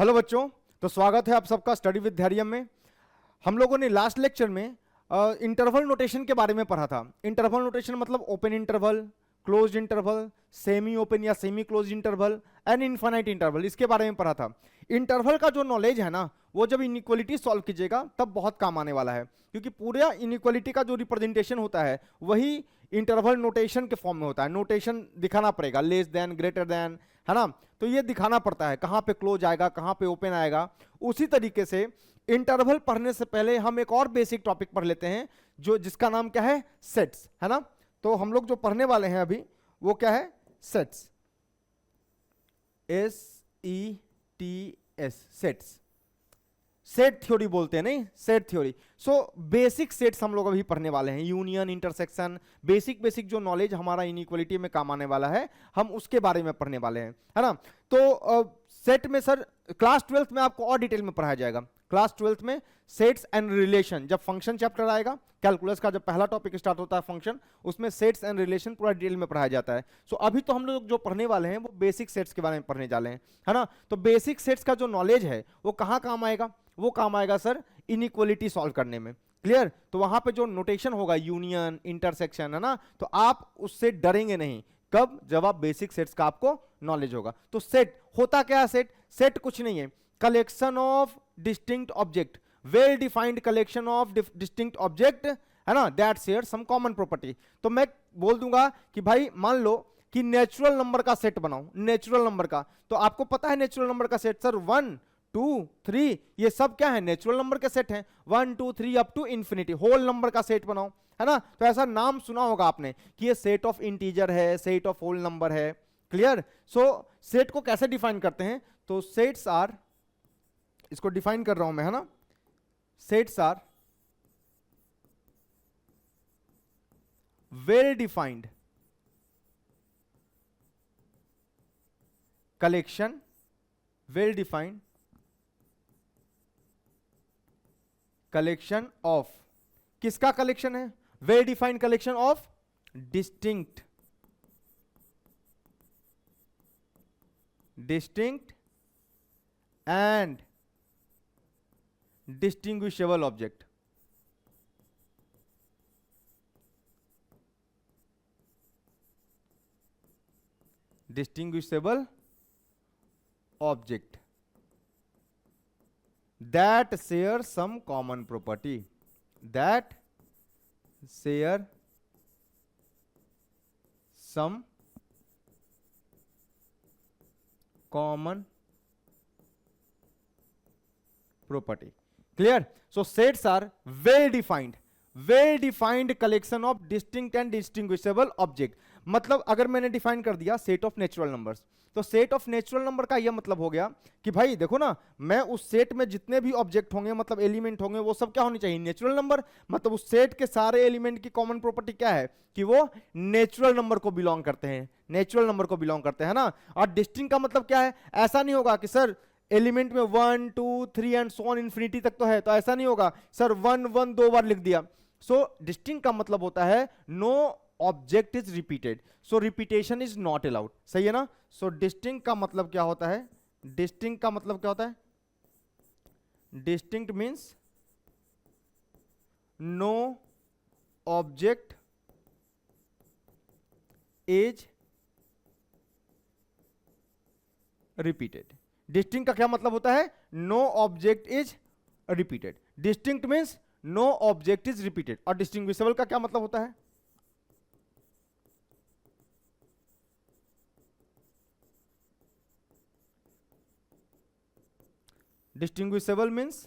Hello बच्चों, तो स्वागत है आप सबका स्टडी विद धैर्यम में। हम लोगों ने लास्ट लेक्चर में इंटरवल नोटेशन के बारे में पढ़ा था। इंटरवल नोटेशन मतलब open interval, closed interval, semi open या semi closed interval and infinite interval, इसके बारे में पढ़ा था। इंटरवल का जो नॉलेज है ना, वो जब इनइक्वालिटी सॉल्व कीजिएगा तब बहुत काम आने वाला है, क्योंकि पूरा इनइक्वालिटी का जो रिप्रेजेंटेशन होता है वही इंटरवल नोटेशन के फॉर्म में होता है। नोटेशन दिखाना पड़ेगा, लेस देन, ग्रेटर देन, है ना। तो ये दिखाना पड़ता है कहां पे क्लोज आएगा, कहां पे ओपन आएगा। उसी तरीके से इंटरवल पढ़ने से पहले हम एक और बेसिक टॉपिक पढ़ लेते हैं, जो जिसका नाम क्या है, सेट्स, है ना। तो हम लोग जो पढ़ने वाले हैं अभी वो क्या है, sets, SETS, sets. Set theory बोलते हैं, नहीं, set theory. So basic sets हम लोग अभी पढ़ने वाले हैं। यूनियन, इंटरसेक्शन, बेसिक जो नॉलेज हमारा इनइक्वालिटी में काम आने वाला है, हम उसके बारे में पढ़ने वाले हैं, है ना। तो सेट में सर क्लास 12th में आपको और डिटेल में पढ़ाया जाएगा। क्लास 12th में सेट्स एंड रिलेशन, जब फंक्शन चैप्टर आएगा, कैलकुलस का जब पहला टॉपिक स्टार्ट होता है फंक्शन, उसमें सेट्स एंड रिलेशन पूरा डिटेल में पढ़ाया जाता है। सो अभी तो हम लोग जो पढ़ने वाले हैं वो बेसिक सेट्स के बारे में पढ़ने जा रहे हैं, है ना। तो बेसिक सेट्स का जो नॉलेज है वो कहाँ काम आएगा, वो काम आएगा सर इनइक्वालिटी सॉल्व करने में। क्लियर। तो वहां पे जो नोटेशन होगा, यूनियन, इंटरसेक्शन, है ना, तो आप उससे डरेंगे नहीं। कब? जब आप बेसिक सेट्स का आपको नॉलेज होगा। तो सेट होता क्या है? सेट कुछ नहीं है, collection of distinct object, well defined collection of distinct object, है ना, that share some common property. तो मैं बोल दूंगा कि भाई मान लो कि नेचुरल नंबर का सेट बनाओ, नेचुरल नंबर का। तो आपको पता है नेचुरल नंबर का सेट सर 1 2 3, ये सब क्या है, नेचुरल नंबर के सेट हैं। 1 2 3 up to infinity, whole number का सेट बनाओ, है ना। तो ऐसा नाम सुना होगा आपने कि ये सेट ऑफ इंटीजर है, सेट ऑफ होल नंबर है। क्लियर। सो सेट को कैसे डिफाइन करते हैं? तो सेट्स आर, इसको डिफाइन कर रहा हूं मैं, है ना, sets are well defined collection, well defined collection of, किसका कलेक्शन है? Well defined collection of distinct and distinguishable object. Distinguishable object that share some common property, that share some common property. Clear. So sets are well defined collection of distinct and distinguishable object. मतलब अगर मैंने define कर दिया set of natural numbers, तो set of natural number का यह मतलब हो गया कि भाई देखो ना, मैं उस सेट में जितने भी ऑब्जेक्ट होंगे, मतलब एलिमेंट होंगे, वो सब क्या होने चाहिए, नेचुरल नंबर। मतलब उस सेट के सारे एलिमेंट की कॉमन प्रॉपर्टी क्या है कि वो नेचुरल नंबर को बिलोंग करते हैं, नेचुरल नंबर को बिलोंग करते हैं ना। और डिस्टिंक्ट का मतलब क्या है? ऐसा नहीं होगा कि सर एलिमेंट में 1 2 3 एंड सो ऑन इंफिनिटी तक तो है, तो ऐसा नहीं होगा सर 1 1 2 बार लिख दिया। सो डिस्टिंक्ट का मतलब होता है no object is repeated, so repetition is not allowed. सही है ना। सो डिस्टिंक्ट का मतलब क्या होता है? डिस्टिंक्ट का मतलब क्या होता है? Distinct means no object is repeated. Distinct का क्या मतलब होता है? No object is repeated. Distinct means no object is repeated. और डिस्टिंग्विशेबल का क्या मतलब होता है? डिस्टिंग्विशेबल मींस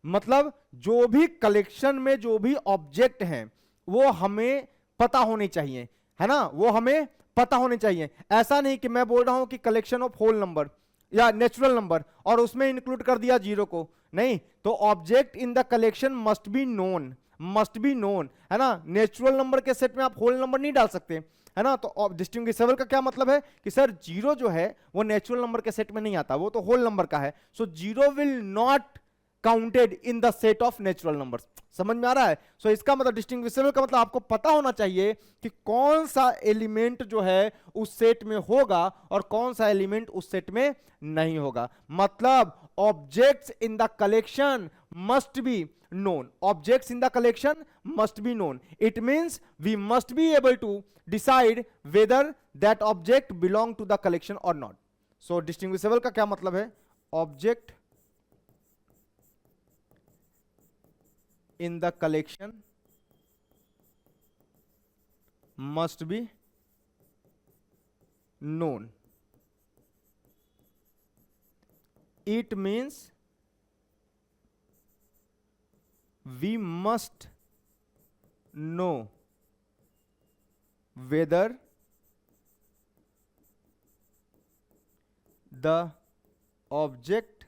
मतलब जो भी कलेक्शन में जो भी ऑब्जेक्ट हैं वो हमें पता होने चाहिए, है ना, वो हमें पता होने चाहिए। ऐसा नहीं कि मैं बोल रहा हूं कि कलेक्शन ऑफ होल नंबर या नेचुरल नंबर और उसमें इंक्लूड कर दिया जीरो को, नहीं। तो object in the collection must be known, है ना। नेचुरल नंबर के सेट में आप होल नंबर नहीं डाल सकते, है ना। तो डिस्टिंग्विशेबल का क्या मतलब है कि सर जीरो जो है वो नेचुरल नंबर के सेट में नहीं आता, वो तो होल नंबर का है। So zero will not counted in the set of natural numbers. समझ में आ रहा है? सो इसका मतलब डिस्टिंग्विशेबल का मतलब आपको पता होना चाहिए कि कौन सा एलिमेंट जो है उस सेट में होगा और कौन सा एलिमेंट उस सेट में नहीं होगा। मतलब objects in the collection must be known. Objects in the collection must be known. It means we must be able to decide whether that object belong to the collection or not. So distinguishable का क्या मतलब है? Object in the collection must be known. It means we must know whether the object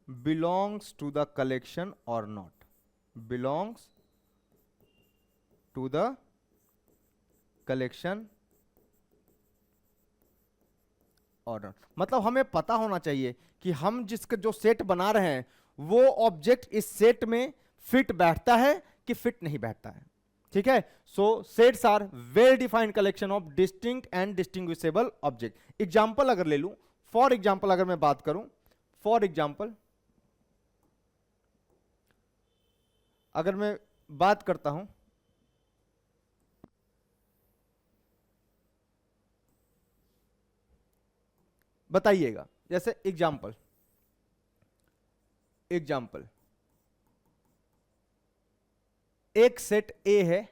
belongs to the collection or not. Belongs to the collection or not. मतलब हमें पता होना चाहिए कि हम जिसका जो सेट बना रहे हैं वो ऑब्जेक्ट इस सेट में फिट बैठता है कि फिट नहीं बैठता है। ठीक है? So sets are well defined collection of distinct and distinguishable object. Example अगर ले लूं, फॉर एग्जांपल अगर मैं बात करूं, फॉर एग्जांपल अगर मैं बात करता हूं, बताइएगा, जैसे एग्जांपल एक सेट ए है,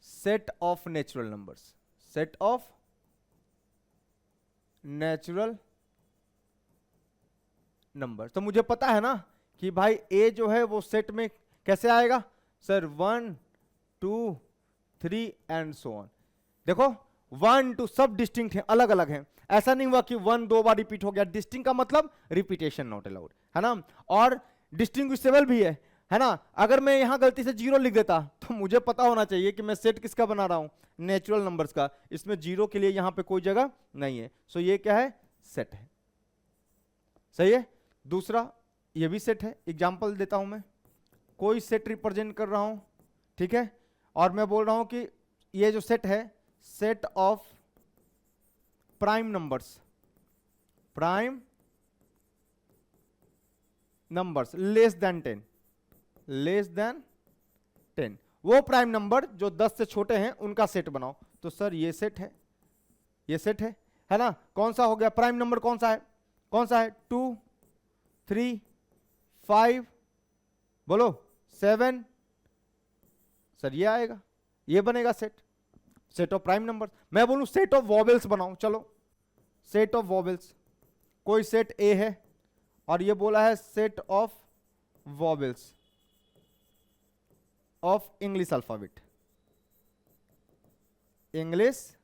set of natural numbers, set of natural number. तो मुझे पता है ना कि भाई ए जो है वो सेट में कैसे आएगा सर, 1 2 3 एंड सो ऑन। देखो 1 2 सब डिस्टिंक्ट हैं, अलग अलग हैं। ऐसा नहीं हुआ कि 1 2 बार रिपीट हो गया। डिस्टिंक्ट का मतलब रिपीटेशन नॉट अलाउड, है ना। और डिस्टिंग्विशेबल भी है ना। अगर मैं यहां गलती से 0 लिख देता तो मुझे पता होना चाहिए कि मैं सेट किसका बना रहा हूं, नेचुरल नंबर्स का। इसमें 0 के लिए यहां पे कोई जगह नहीं है। सो ये क्या है, सेट है। सही है। दूसरा ये भी सेट है। एग्जांपल देता हूं मैं, कोई सेट रिप्रेजेंट कर रहा हूं, ठीक है, और मैं बोल रहा हूं कि ये जो सेट है, set of prime numbers, prime numbers less than 10, less than 10, वो प्राइम नंबर जो 10 से छोटे हैं उनका सेट बनाओ। तो सर ये सेट है, ये सेट है ना। कौन सा हो गया प्राइम नंबर, कौन सा है, कौन सा है, 2 3 5 बोलो 7, सर ये आएगा, ये बनेगा set, set of prime number. मैं बोलूं सेट ऑफ वॉवेल्स बनाओ, चलो सेट ऑफ वॉवेल्स, कोई सेट ए है और ये बोला है set of vowels of English alphabet, English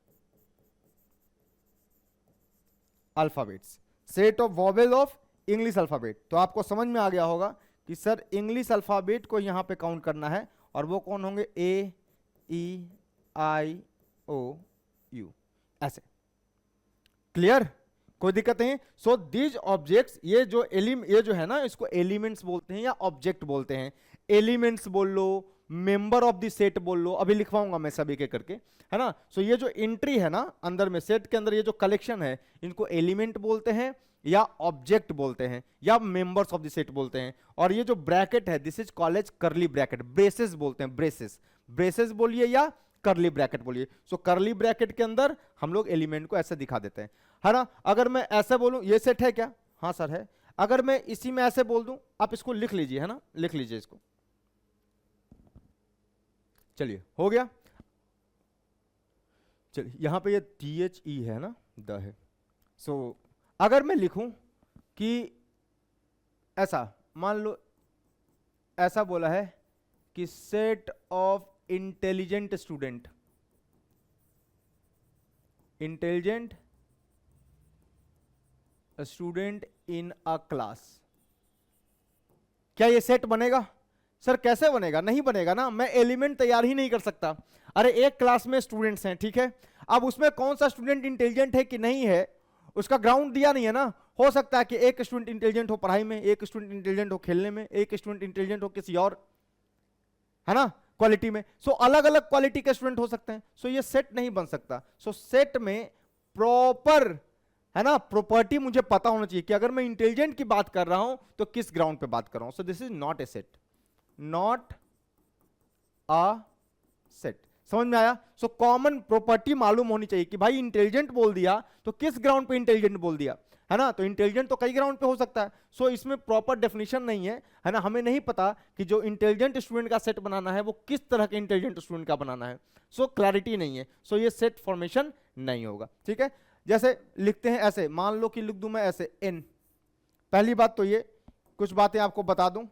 alphabets, set of vowel of English alphabet. तो आपको समझ में आ गया होगा कि सर इंग्लिश अल्फाबेट को यहां पे काउंट करना है, और वो कौन होंगे, ए ई आई ओ यू, ऐसे। क्लियर, कोई दिक्कत नहीं। सो दीज ऑब्जेक्ट्स, ये जो है ना, इसको एलिमेंट्स बोलते हैं या ऑब्जेक्ट बोलते हैं। एलिमेंट्स बोल लो, मेंबर ऑफ द सेट बोल लो, अभी लिखवाऊंगा मैं सभी के करके, है ना। सो ये जो एंट्री है ना अंदर में, सेट के अंदर ये जो कलेक्शन है, इनको एलिमेंट बोलते हैं या ऑब्जेक्ट बोलते हैं या मेंबर्स ऑफ द सेट बोलते हैं। और ये जो ब्रैकेट है, this is called as curly bracket, braces बोलते हैं, ब्रेसेस, ब्रेसेस बोलिए या करली ब्रैकेट बोलिए। सो करली ब्रैकेट के अंदर हम लोग एलिमेंट को ऐसे दिखा देते हैं, है ना। अगर मैं ऐसे बोलूं ये सेट है क्या, हाँ सर है। अगर मैं इसी में ऐसे बोल दूं, आप इसको लिख लीजिए, है ना, लिख लीजिए इसको। चलिए हो गया। चलिए यहां पे ये THE है ना, द है। सो अगर मैं लिखूं कि ऐसा, मान लो ऐसा बोला है कि set of intelligent student, intelligent student in a class, क्या ये सेट बनेगा? सर कैसे बनेगा, नहीं बनेगा ना, मैं एलिमेंट तैयार ही नहीं कर सकता। अरे एक क्लास में स्टूडेंट्स हैं, ठीक है, अब उसमें कौन सा स्टूडेंट इंटेलिजेंट है कि नहीं है उसका ग्राउंड दिया नहीं है ना। हो सकता है कि एक स्टूडेंट इंटेलिजेंट हो पढ़ाई में, एक स्टूडेंट इंटेलिजेंट हो खेलने में, एक स्टूडेंट इंटेलिजेंट हो किसी और, है ना, क्वालिटी में। सो अलग अलग क्वालिटी के स्टूडेंट हो सकते हैं। सो ये सेट नहीं बन सकता। सो सेट में प्रॉपर, है ना, प्रॉपर्टी मुझे पता होना चाहिए कि अगर मैं इंटेलिजेंट की बात कर रहा हूं तो किस ग्राउंड पे बात कर रहा हूं। सो this is not a set, not a set. समझ में आया? सो कॉमन प्रॉपर्टी मालूम होनी चाहिए कि भाई इंटेलिजेंट बोल दिया तो किस ग्राउंड पे इंटेलिजेंट बोल दिया, है ना। तो इंटेलिजेंट तो कई ग्राउंड पे हो सकता है। सो इसमें प्रॉपर डेफिनेशन नहीं है ना। हमें नहीं पता कि जो इंटेलिजेंट स्टूडेंट का सेट बनाना है वो किस तरह के इंटेलिजेंट स्टूडेंट का बनाना है। सो क्लैरिटी नहीं है। सो ये सेट फॉर्मेशन नहीं होगा। ठीक है, जैसे लिखते हैं ऐसे, मान लो कि लिख दूं मैं ऐसे n। पहली बात तो ये कुछ बातें आपको बता दूं,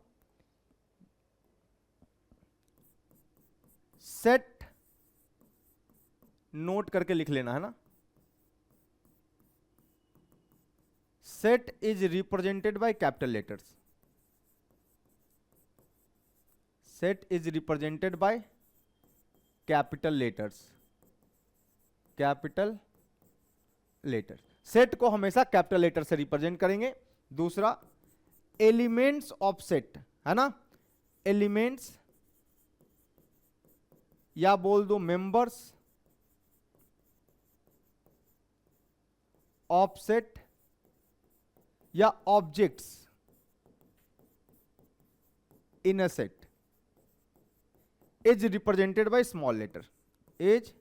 सेट नोट करके लिख लेना, है ना। Set is represented by capital letters, set is represented by capital letters, capital letter. Set को हमेशा कैपिटल लेटर से रिप्रेजेंट करेंगे। दूसरा, एलिमेंट्स ऑफ सेट, है ना, एलिमेंट्स या बोल दो मेंबर्स ऑफ सेट या objects in a set is represented by small letter, is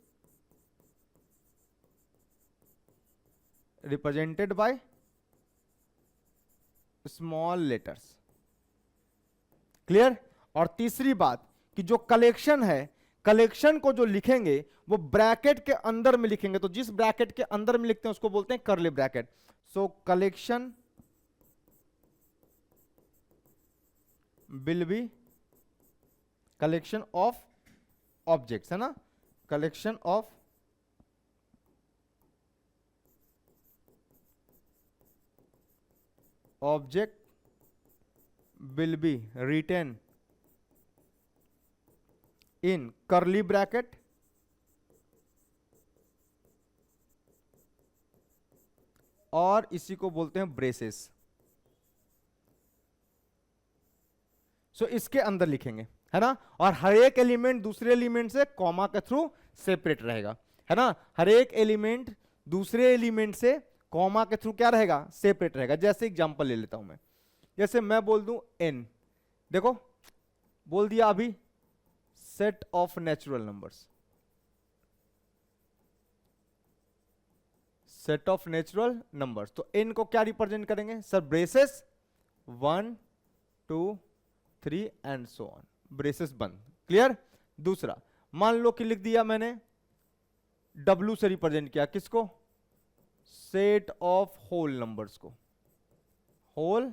represented by small letters. Clear? और तीसरी बात कि जो कलेक्शन है, कलेक्शन को जो लिखेंगे वो ब्रैकेट के अंदर में लिखेंगे। तो जिस ब्रैकेट के अंदर में लिखते हैं उसको बोलते हैं curly bracket. So collection will be collection of objects, है ना, collection of object will be written in curly bracket और इसी को बोलते हैं ब्रेसेस। सो इसके अंदर लिखेंगे, है ना। और हर एक एलिमेंट दूसरे एलिमेंट से कॉमा के थ्रू सेपरेट रहेगा, है ना। हर एक एलिमेंट दूसरे एलिमेंट से कॉमा के थ्रू क्या रहेगा, सेपरेट रहेगा। जैसे एग्जांपल ले लेता हूं मैं, जैसे मैं बोल दूं n, देखो बोल दिया अभी set of natural numbers, set of natural numbers. तो n को क्या रिप्रेजेंट करेंगे sir, braces 1 2 3 and so on, braces बंद। क्लियर? दूसरा, मान लो कि लिख दिया मैंने w से रिप्रेजेंट किया किसको, सेट ऑफ होल नंबर्स को, होल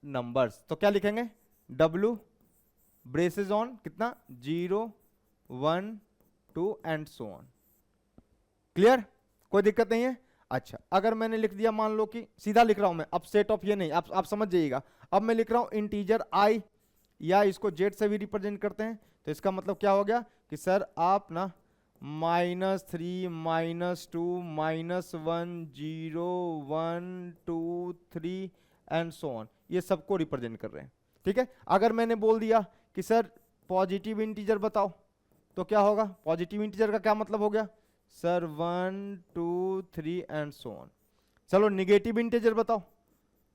नंबर्स। तो क्या लिखेंगे, W ब्रेसेस ऑन कितना, 0 1 2 एंड सो ऑन। क्लियर? कोई दिक्कत नहीं है। अच्छा, अगर मैंने लिख दिया, मान लो कि सीधा लिख रहा हूं मैं, अब सेट ऑफ ये नहीं, आप समझ जाइएगा। अब मैं लिख रहा हूं इंटीजर i, या इसको z से भी रिप्रेजेंट करते हैं। तो इसका मतलब क्या हो गया कि सर आप ना -3 -2 -1 0 1 2 3 एंड सो ऑन, ये सबको रिप्रेजेंट कर रहे हैं। ठीक है, अगर मैंने बोल दिया कि सर पॉजिटिव इंटीजर बताओ, तो क्या होगा, पॉजिटिव इंटीजर का क्या मतलब हो गया सर 1 2 3 एंड सो ऑन। चलो निगेटिव इंटीजर बताओ,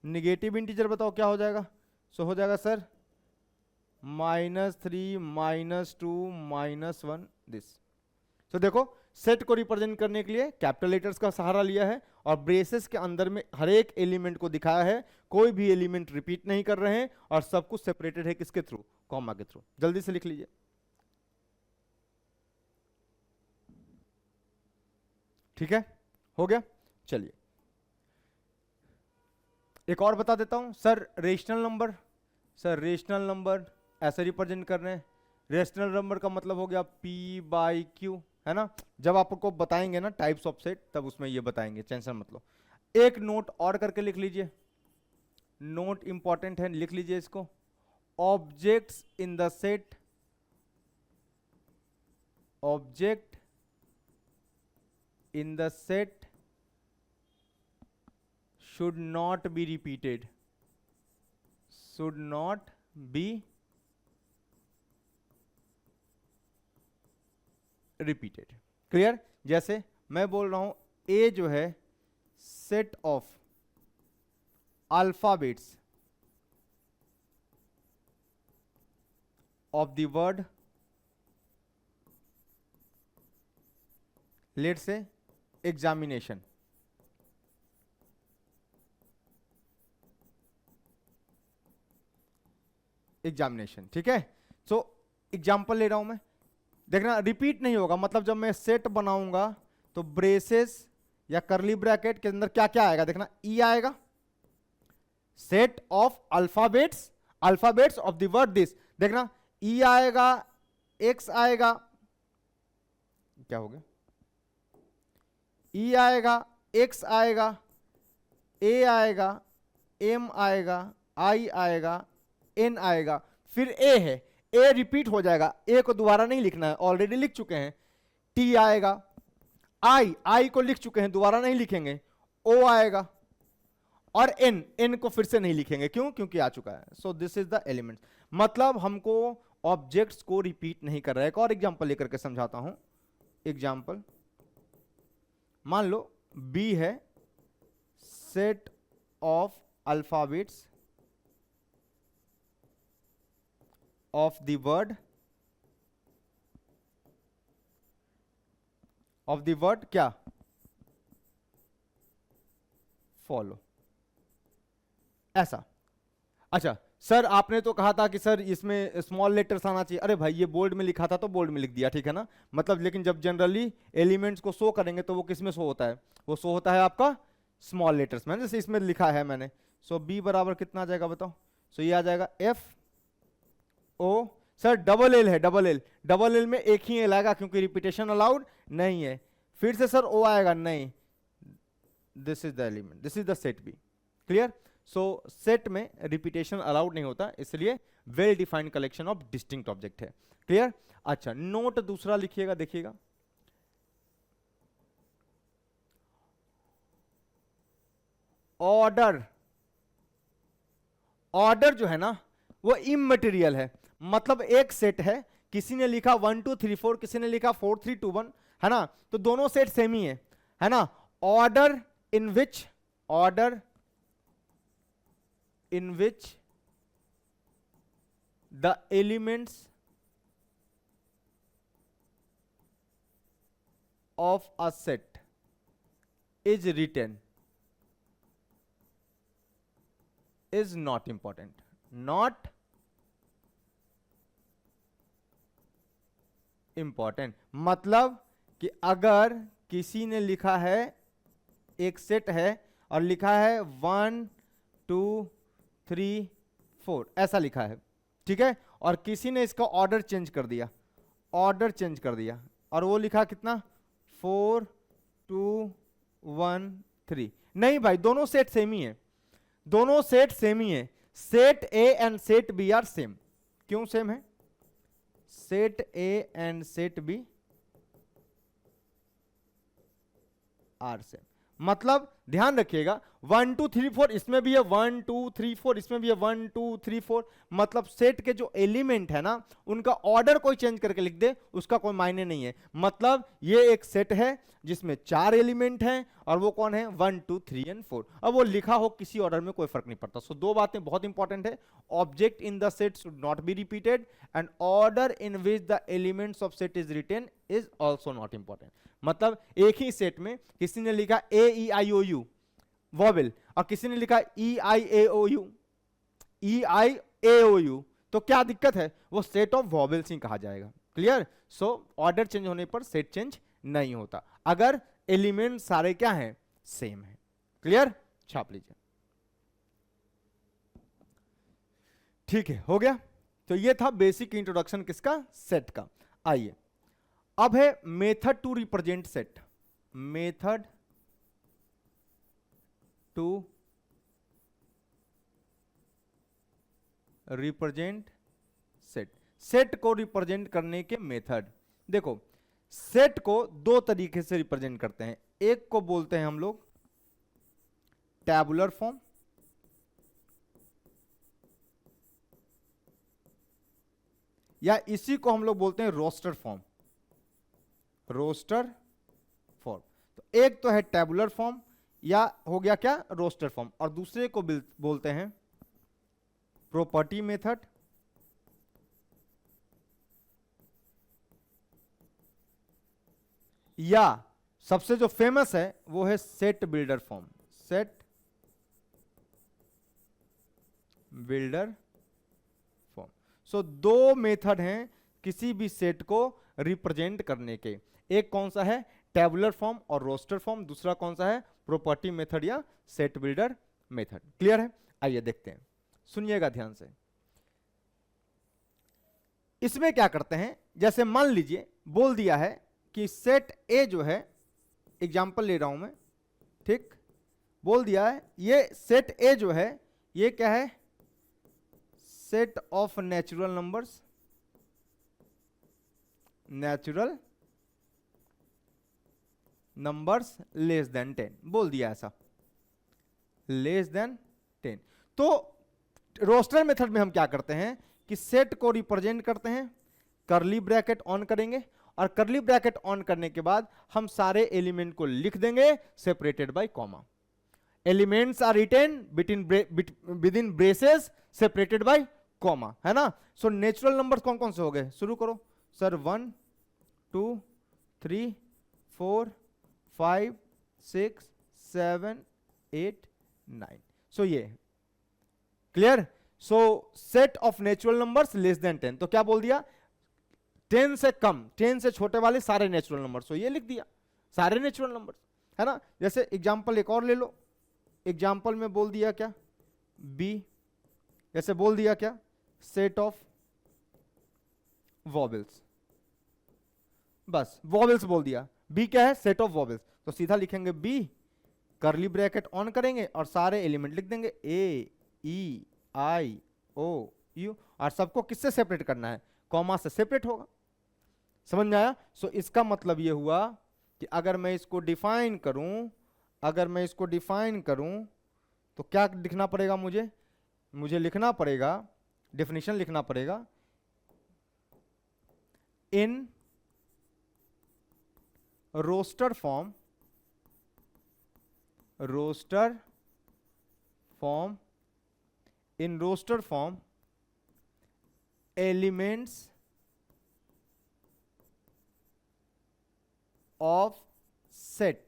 निगेटिव इंटीजर बताओ क्या हो जाएगा। सो हो जाएगा सर -3 -2 -1 दिस। तो देखो सेट को रिप्रेजेंट करने के लिए कैपिटल लेटर्स का सहारा लिया है और ब्रेसेस के अंदर में हर एक एलिमेंट को दिखाया है। कोई भी एलिमेंट रिपीट नहीं कर रहे हैं और सब कुछ सेपरेटेड है किसके थ्रू, कॉमा के थ्रू। जल्दी से लिख लीजिए। ठीक है, हो गया। चलिए एक और बता देता हूं sir, rational number. Sir rational number ऐसे रिप्रेजेंट कर रहे हैं। रेशनल नंबर का मतलब हो गया p/q, है ना। जब आपको बताएंगे ना टाइप्स ऑफ सेट, तब उसमें ये बताएंगे, टेंशन मत लो। एक नोट और करके लिख लीजिए, नोट इंपॉर्टेंट है, लिख लीजिए इसको। Objects in the set, object in the set should not be repeated, should not be repeated. Clear? जैसे मैं बोल रहा हूं ए जो है set of alphabets of the word, let's say examination, examination, ठीक है। सो एग्जाम्पल ले रहा हूं मैं, देखना रिपीट नहीं होगा, मतलब जब मैं सेट बनाऊंगा तो ब्रेसेस या करली ब्रैकेट के अंदर क्या क्या आएगा, देखना ई आएगा, set of alphabets, alphabets of the word this, देखना ई आएगा, एक्स आएगा, क्या हो गया, ई आएगा, एक्स आएगा, ए आएगा, एम आएगा, आई आएगा, एन आएगा, फिर ए है, ए रिपीट हो जाएगा, ए को दोबारा नहीं लिखना है, ऑलरेडी लिख चुके हैं, टी आएगा, आई, आई को लिख चुके हैं, दोबारा नहीं लिखेंगे, ओ आएगा, और एन, एन को फिर से नहीं लिखेंगे, क्यों, क्योंकि आ चुका है। सो दिस इज द एलिमेंट, मतलब हमको ऑब्जेक्ट्स को रिपीट नहीं कर रहा है। एक और एग्जांपल लेकर के समझाता हूं। एग्जांपल, मान लो बी है set of alphabets of the word, of the word क्या, फॉलो, ऐसा। अच्छा सर आपने तो कहा था कि सर इसमें स्मॉल लेटर्स आना चाहिए, अरे भाई ये बोल्ड में लिखा था तो बोल्ड में लिख दिया, ठीक है ना, मतलब लेकिन जब जनरली एलिमेंट्स को शो करेंगे तो वो किस में शो होता है, वो शो होता है आपका स्मॉल लेटर्स में, जैसे इसमें लिखा है मैंने। सो बी बराबर कितना आ जाएगा बताओ, सो ये आ जाएगा F O, sir double L है, डबल एल, डबल एल में एक ही एल आएगा क्योंकि रिपीटेशन अलाउड नहीं है, फिर से सर ओ आएगा नहीं, this is the element, this is the set B, clear. So set में रिपीटेशन अलाउड नहीं होता, इसलिए well defined collection of distinct object है, क्लियर। अच्छा नोट दूसरा लिखिएगा, देखिएगा ऑर्डर, ऑर्डर जो है ना वो इमटेरियल है, मतलब एक सेट है, किसी ने लिखा 1 2 3 4, किसी ने लिखा 4 3 2 1, है ना, तो दोनों सेट सेम ही है ना। Order in which, order in which the elements of a set is written is not important, not important, मतलब कि अगर किसी ने लिखा है, एक सेट है और लिखा है 1 2 3 4 ऐसा लिखा है, ठीक है, और किसी ने इसका ऑर्डर चेंज कर दिया, ऑर्डर चेंज कर दिया और वो लिखा कितना 4 2 1 3, नहीं भाई दोनों सेट सेम ही है, दोनों सेट सेम ही है, set A and set B are same, क्यों सेम है, set A and set B are same, मतलब ध्यान रखिएगा 1 2 3 4 इसमें भी है, 1 2 3 4 इसमें भी है, 1 2 3 4, मतलब सेट के जो एलिमेंट है ना उनका ऑर्डर कोई चेंज करके लिख दे उसका कोई मायने नहीं है, मतलब ये एक सेट है जिसमें 4 एलिमेंट हैं और वो कौन है 1 2 3 एंड 4, अब वो लिखा हो किसी ऑर्डर में कोई फर्क नहीं पड़ता। सो दो बातें बहुत इंपॉर्टेंट है, object in the set should not be repeated and order in which the elements of set is written is also not important, मतलब एक ही सेट में किसी ने लिखा ए E I O you vowel और किसी ने लिखा ई आई ए ओ you, E I A O you, तो क्या दिक्कत है, वो सेट ऑफ वॉवेल्स ही कहा जाएगा, क्लियर। सो ऑर्डर चेंज होने पर सेट चेंज नहीं होता अगर एलिमेंट सारे क्या हैं, सेम है, क्लियर, छाप लीजिए, ठीक है, हो गया। तो ये था बेसिक इंट्रोडक्शन किसका, सेट का। आइए अब है method to represent set, method to represent set, set को रिप्रेजेंट करने के मेथड। देखो सेट को दो तरीके से रिप्रेजेंट करते हैं, एक को बोलते हैं हम लोग टैबुलर फॉर्म, या इसी को हम लोग बोलते हैं रोस्टर फॉर्म, रोस्टर फॉर्म। तो एक तो है टैबुलर फॉर्म या हो गया क्या रोस्टर फॉर्म, और दूसरे को बोलते हैं प्रॉपर्टी मेथड या सबसे जो फेमस है वो है set builder form, set builder form. So दो मेथड हैं किसी भी सेट को रिप्रेजेंट करने के, एक कौन सा है टैबुलर फॉर्म और रोस्टर फॉर्म, दूसरा कौन सा है प्रॉपर्टी मेथड या सेट बिल्डर मेथड। क्लियर है? आइए देखते हैं, सुनिएगा ध्यान से। इसमें क्या करते हैं, जैसे मान लीजिए बोल दिया है कि सेट ए जो है, एग्जांपल ले रहा हूं मैं, ठीक, बोल दिया है ये सेट ए जो है ये क्या है, set of natural numbers, natural numbers less than 10, बोल दिया ऐसा, लेस देन 10। तो रोस्टर मेथड में हम क्या करते हैं कि सेट को रिप्रेजेंट करते हैं, कर्ली ब्रैकेट ऑन करेंगे, और कर्ली ब्रैकेट ऑन करने के बाद हम सारे एलिमेंट को लिख देंगे separated by comma. Elements are written within braces separated by comma, है ना। सो नेचुरल नंबर्स कौन कौन से हो गए, शुरू करो सर। 1 2 3 4 5 6 7 8 9। सो ये clear. So set of natural numbers less than 10, तो क्या बोल दिया 10 से कम, 10 से छोटे वाले सारे नेचुरल नंबर्स, तो ये लिख दिया सारे नेचुरल नंबर्स, है ना। जैसे एग्जांपल एक और ले लो, एग्जांपल में बोल दिया क्या बी, जैसे बोल दिया क्या सेट ऑफ वॉवेल्स, बस वॉवेल्स बोल दिया, बी क्या है सेट ऑफ वॉवेल्स, तो सीधा लिखेंगे बी, कर्ली ब्रैकेट ऑन करेंगे और सारे एलिमेंट लिख देंगे ए ई आई ओ यू, और सबको किससे सेपरेट करना है, कॉमा से सेपरेट होगा। समझ में आया। सो इसका मतलब ये हुआ कि अगर मैं इसको डिफाइन करूं, अगर मैं इसको डिफाइन करूं तो क्या लिखना पड़ेगा मुझे लिखना पड़ेगा, डेफिनेशन लिखना पड़ेगा, in roster form, roster form, in roster form elements of set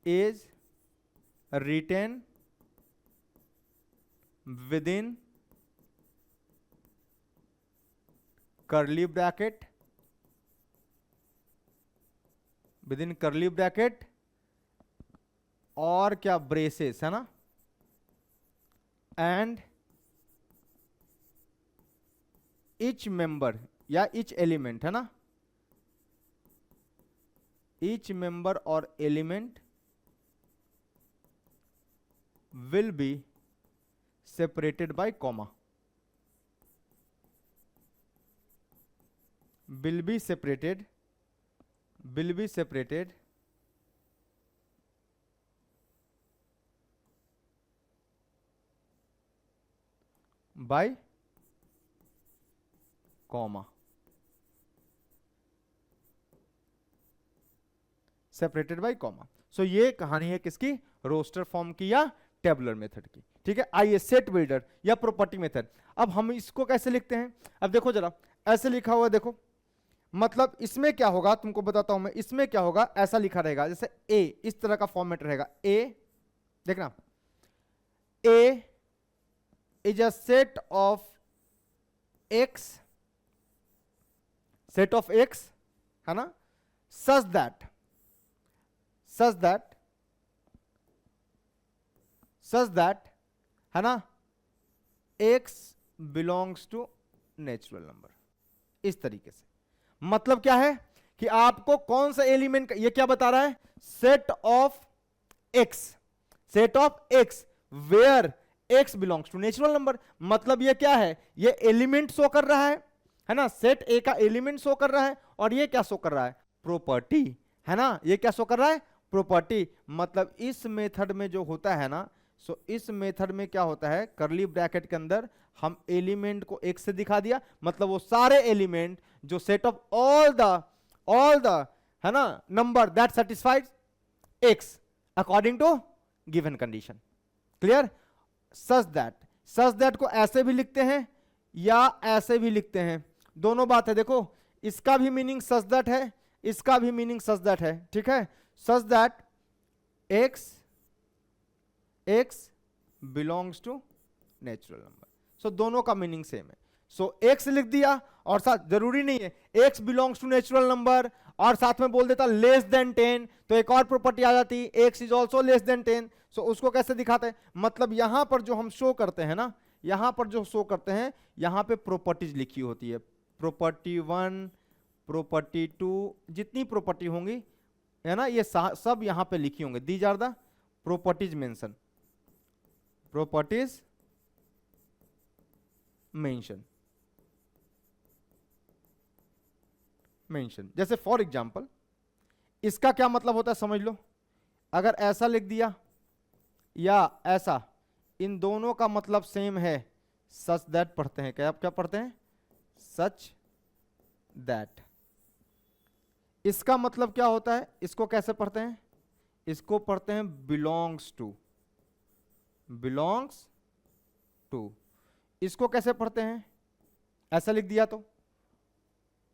is written within curly bracket, within curly bracket और क्या ब्रेसेस, है ना, एंड each member या each element, है ना, each member और element will be separated by comma, will be separated by comma, separated by comma. So ये कहानी है किसकी, रोस्टर फॉर्म की या टेबुलर मेथड की। ठीक है, आइए सेट बिल्डर या प्रॉपर्टी मेथड, अब हम इसको कैसे लिखते हैं। अब देखो जरा, ऐसे लिखा हुआ है, देखो मतलब इसमें क्या होगा तुमको बताता हूं मैं, इसमें क्या होगा, ऐसा लिखा रहेगा जैसे ए, इस तरह का फॉर्मेट रहेगा ए, देखना A is a set of x, set of x, है ना, such that है ना x belongs to natural number. इस तरीके से मतलब क्या है कि आपको कौन सा एलिमेंट, ये क्या बता रहा है, set of x, set of x where x belongs to natural number. मतलब ये क्या है, ये एलिमेंट शो कर रहा है ना, सेट ए का एलिमेंट शो कर रहा है, और ये क्या शो कर रहा है, प्रॉपर्टी, है ना, ये क्या शो कर रहा है, प्रॉपर्टी, मतलब इस मेथड में जो होता है ना, सो इस मेथड में क्या होता है, करली ब्रैकेट के अंदर हम एलिमेंट को एक से दिखा दिया, मतलब वो सारे एलिमेंट जो सेट ऑफ ऑल द है ना number that satisfied X according to given condition. Clear? Such that को ऐसे भी लिखते हैं या ऐसे भी लिखते हैं, दोनों बात है। देखो इसका भी मीनिंग सच दैट है, इसका भी मीनिंग सच दैट है, ठीक है। Such that x belongs to natural number, so दोनों का मीनिंग सेम है। सो एक्स लिख दिया और साथ जरूरी नहीं है X belongs to natural number और साथ में बोल देता लेस देन 10, तो एक और प्रॉपर्टी आ जाती x is also less than 10। सो उसको कैसे दिखाते हैं, मतलब यहां पर जो हम शो करते हैं ना, यहां पर जो शो करते हैं, यहां पे प्रॉपर्टीज लिखी होती है, प्रॉपर्टी 1 प्रॉपर्टी 2 जितनी प्रॉपर्टी होंगी है ना, ये सब यहां पे लिखी होंगी। These are the properties mention, properties mention. जैसे फॉर एग्जांपल इसका क्या मतलब होता है समझ लो, अगर ऐसा लिख दिया या ऐसा, इन दोनों का मतलब सेम है, सच दैट पढ़ते हैं। क्या आप क्या पढ़ते हैं? Such that. इसका मतलब क्या होता है, इसको कैसे पढ़ते हैं? इसको पढ़ते हैं बिलोंग्स टू, बिलोंग्स टू। इसको कैसे पढ़ते हैं? ऐसा लिख दिया तो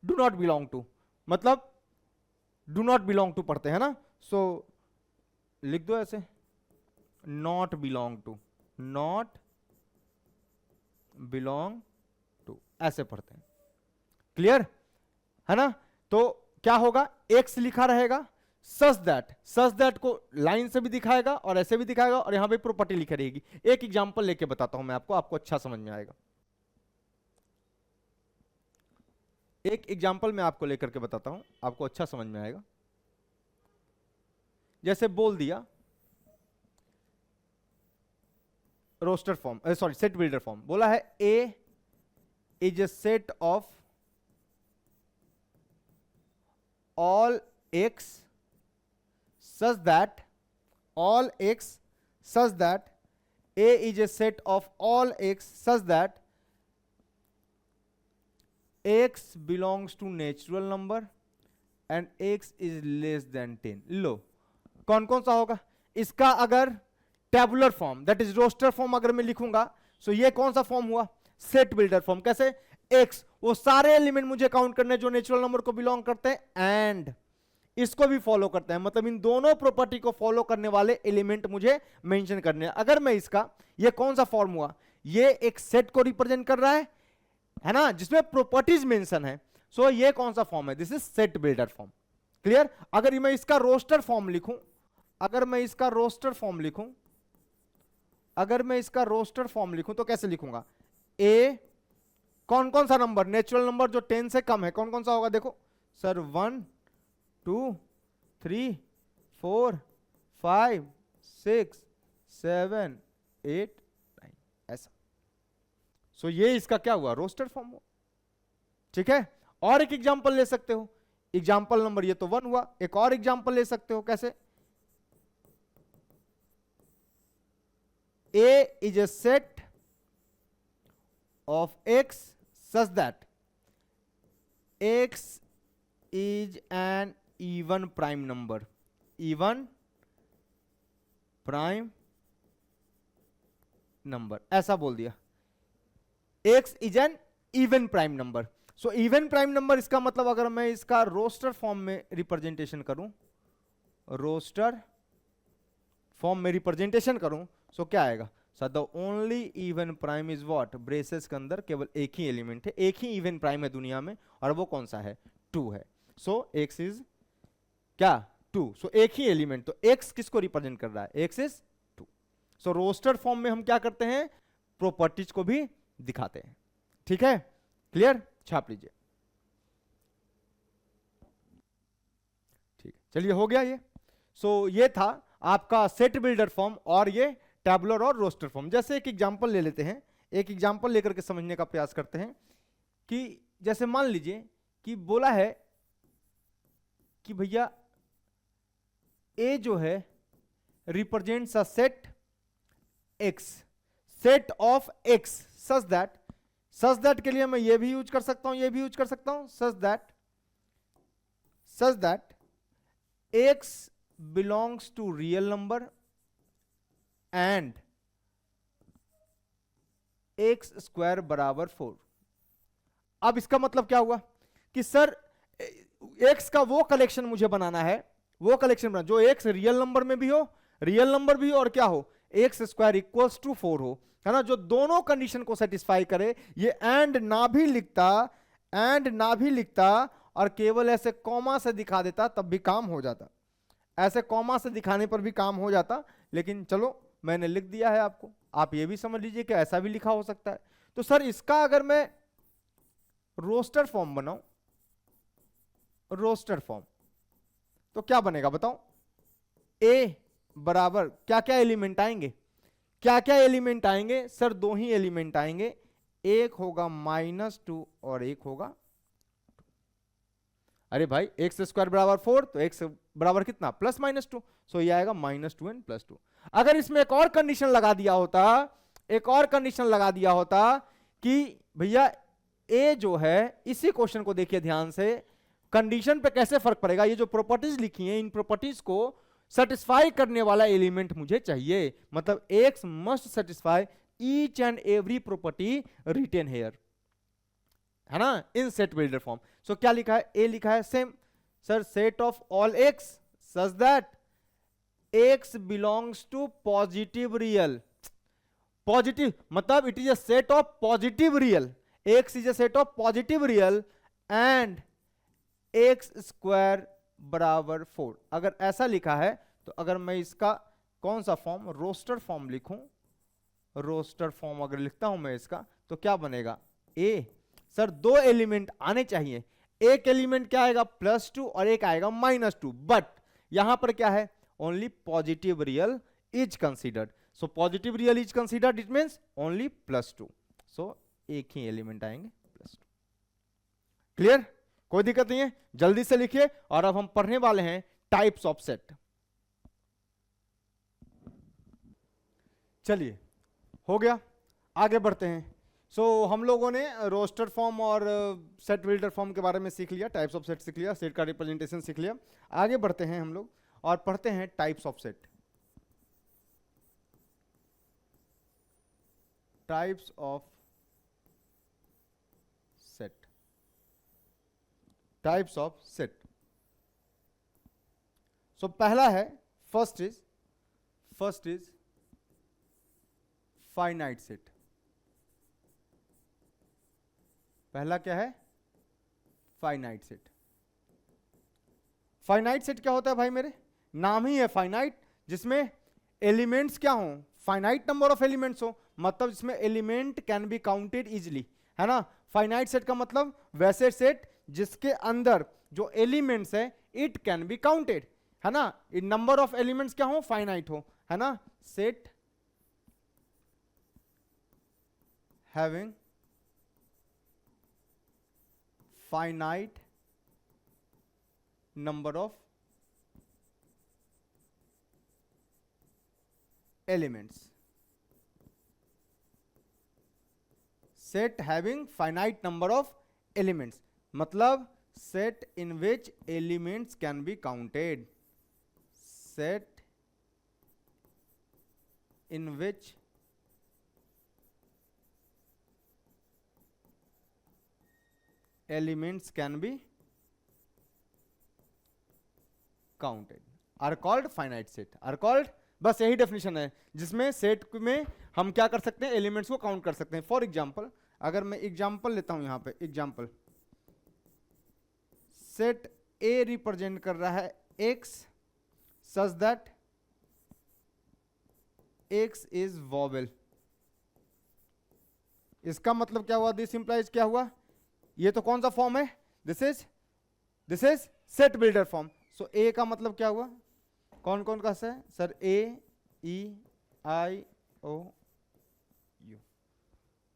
डू नॉट बिलोंग टू, मतलब डू नॉट बिलोंग टू पढ़ते हैं ना, सो लिख दो ऐसे not belong to, not belong to, ऐसे पढ़ते हैं। क्लियर है ना? तो क्या होगा, एक्स लिखा रहेगा, सच दैट को लाइन से भी दिखाएगा और ऐसे भी दिखाएगा और यहां पे प्रॉपर्टी लिखी रहेगी। एक एग्जांपल लेके बताता हूं मैं आपको अच्छा समझ में आएगा। एक एग्जांपल मैं आपको लेकर के बताता हूं, आपको अच्छा समझ में आएगा। जैसे बोल दिया roster form, sorry set builder form, बोला है A is a set of all x such that, all x such that, A is a set of all x such that x belongs to natural number and x is less than 10। लो कौन कौन सा होगा इसका, अगर tabular form that is roster form अगर मैं लिखूंगा, सो ये कौन सा फॉर्म हुआ, सेट बिल्डर फॉर्म। कैसे? x वो सारे एलिमेंट मुझे काउंट करने जो नेचुरल नंबर को बिलोंग करते हैं एंड इसको भी फॉलो करते हैं, मतलब इन दोनों प्रॉपर्टी को फॉलो करने वाले एलिमेंट मुझे मेंशन करने हैं। अगर मैं इसका, ये कौन सा फॉर्म हुआ, ये एक सेट को रिप्रेजेंट कर रहा है ना, जिसमें प्रॉपर्टीज मेंशन है। सो ये कौन सा फॉर्म है, this is set builder form. Clear? अगर मैं इसका रोस्टर फॉर्म लिखूं, अगर मैं इसका रोस्टर फॉर्म लिखूं, अगर मैं इसका रोस्टर फॉर्म लिखूं तो कैसे लिखूंगा, ए कौन कौन सा नंबर, नेचुरल नंबर जो 10 से कम है, कौन कौन सा होगा? देखो सर 1 2 3 4 5 6 7 8 9 ऐसा। सो ये इसका क्या हुआ, रोस्टर फॉर्म हुआ। ठीक है? और एक एग्जांपल ले सकते हो, एग्जांपल नंबर ये तो 1 हुआ, एक और एग्जांपल ले सकते हो। कैसे? A is a set of x such that x is an even prime number, even prime number, ऐसा बोल दिया। x is an even prime number। So even prime number इसका मतलब अगर मैं इसका रोस्टर फॉर्म में रिप्रेजेंटेशन करूं, रोस्टर फॉर्म में रिप्रेजेंटेशन करूं, सो क्या आएगा sir, the only even prime is what, braces के अंदर केवल एक ही एलिमेंट है, एक ही इवन प्राइम है दुनिया में और वो कौन सा है, 2 है। सो x इज क्या, 2। सो एक ही एलिमेंट, तो x किसको रिप्रेजेंट कर रहा है, x इज 2। सो रोस्टर फॉर्म में हम क्या करते हैं, प्रॉपर्टीज को भी दिखाते हैं। ठीक है? क्लियर? छाप लीजिए। ठीक, चलिए हो गया ये। सो ये था आपका सेट बिल्डर फॉर्म और ये टैबुलर और रोस्टर फॉर्म। जैसे एक एग्जांपल ले लेते हैं, एक एग्जांपल लेकर के समझने का प्रयास करते हैं कि जैसे मान लीजिए कि बोला है कि भैया ए जो है represents a set x, set of x such that के लिए मैं ये भी यूज कर सकता हूं, ये भी यूज कर सकता हूं, such that x belongs to real number and x square बराबर 4। अब इसका मतलब क्या हुआ कि सर एक्स का वो कलेक्शन मुझे बनाना है, वो कलेक्शन बनाना जो एक्स रियल नंबर में भी हो, रियल नंबर भी हो, और क्या हो, एक्स स्क्वायर इक्वल्स टू 4 हो, है ना, जो दोनों कंडीशन को सेटिस्फाई करे। ये एंड ना भी लिखता और केवल ऐसे कॉमा से दिखा देता तब भी काम हो जाता, ऐसे कॉमा से दिखाने पर भी काम हो जाता, लेकिन चलो मैंने लिख दिया है आपको, आप ये भी समझ लीजिए कि ऐसा भी लिखा हो सकता है। तो सर इसका अगर मैं रोस्टर फॉर्म बनाऊं, रोस्टर फॉर्म, तो क्या बनेगा बताओ? ए बराबर क्या क्या एलिमेंट आएंगे, क्या क्या एलिमेंट आएंगे? सर दो ही एलिमेंट आएंगे, एक होगा -2 और एक होगा, अरे भाई एक्स स्क्वायर बराबर 4, तो एक्स बराबर कितना, +-2, सो ये आएगा -2 एंड +2। अगर इसमें एक और कंडीशन लगा दिया होता, एक और कंडीशन लगा दिया होता कि भैया ए जो है, इसी क्वेश्चन को देखिए ध्यान से, कंडीशन पे कैसे फर्क पड़ेगा, ये जो प्रॉपर्टीज लिखी हैं इन प्रॉपर्टीज को सेटिस्फाई करने वाला एलिमेंट मुझे चाहिए, मतलब x must satisfy each and every property written here, है ना, in set builder form. So क्या लिखा है, ए लिखा है same, sir set of all x such that x belongs to positive real, positive मतलब it is a set of positive real, x is a set of positive real and x square बराबर 4। अगर ऐसा लिखा है तो अगर मैं इसका कौन सा फॉर्म, रोस्टर फॉर्म लिखूं, रोस्टर फॉर्म अगर लिखता हूं मैं इसका, तो क्या बनेगा, ए, सर दो एलिमेंट आने चाहिए, एक एलिमेंट क्या आएगा +2 और एक आएगा -2, बट यहां पर क्या है, only positive real is considered, so positive real is considered, it means only +2, so एक ही एलिमेंट आएंगे +2। क्लियर, कोई दिक्कत नहीं है, जल्दी से लिखिए। और अब हम पढ़ने वाले हैं टाइप्स ऑफ सेट। चलिए हो गया, आगे बढ़ते हैं। हम लोगों ने रोस्टर फॉर्म और सेट बिल्डर फॉर्म के बारे में सीख लिया, टाइप्स ऑफ सेट सीख लिया, सेट का रिप्रेजेंटेशन सीख लिया। आगे बढ़ते हैं हम लोग और पढ़ते हैं types of set. Types of set, types of set. पहला है, फर्स्ट इज फाइनाइट सेट। पहला क्या है, फाइनाइट सेट। फाइनाइट सेट क्या होता है भाई मेरे, नाम ही है फाइनाइट, जिसमें एलिमेंट्स क्या हो, फाइनाइट नंबर ऑफ एलिमेंट्स हो, मतलब जिसमें element can be counted easily, है ना। फाइनाइट सेट का मतलब वैसे सेट जिसके अंदर जो एलिमेंट्स है इट कैन बी काउंटेड, है ना, नंबर ऑफ एलिमेंट्स क्या हो, फाइनाइट हो, है ना। Set having finite number of elements, set having finite number of elements मतलब set in which elements can be counted, set in which elements can be counted are called finite set, are called, बस यही definition है जिसमें set में हम क्या कर सकते हैं, एलिमेंट्स को काउंट कर सकते हैं। फॉर एग्जांपल, अगर मैं एग्जांपल लेता हूं यहां पे, एग्जांपल सेट ए रिप्रेजेंट कर रहा है x such that x is vowel. इसका मतलब क्या हुआ, दिस इंप्लाइज क्या हुआ, ये तो कौन सा फॉर्म है, this is set builder form. So A का मतलब क्या हुआ, कौन कौन का है sir, A E I O U.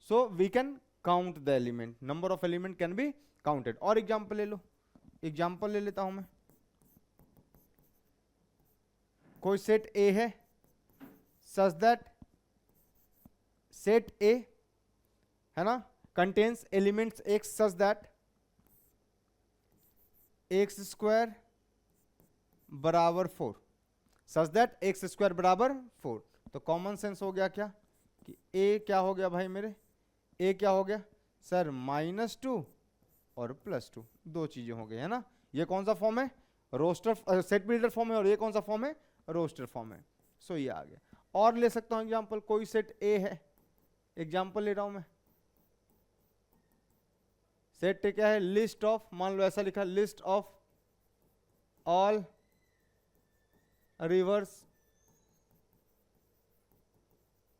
So we can count the element, number of element can be counted. और एग्जांपल ले लो, एग्जांपल ले लेता हूं मैं, कोई सेट ए है सच दैट सेट ए है ना contains elements x such that x square बराबर 4 सच दैट एक्स स्क्वायर बराबर 4। तो कॉमन सेंस हो गया क्या कि ए क्या हो गया भाई मेरे, ए क्या हो गया सर -2 और +2, दो चीजें हो गई है ना। ये कौन सा फॉर्म है रोस्टर सेट बिल्डर फॉर्म है और ये कौन सा फॉर्म है रोस्टर फॉर्म है। सो ये आ गया। और ले सकता हूं एग्जांपल, कोई सेट ए है, एग्जांपल ले रहा हूं मैं, सेट क्या है लिस्ट ऑफ, मान लो ऐसा लिखा list of all reverse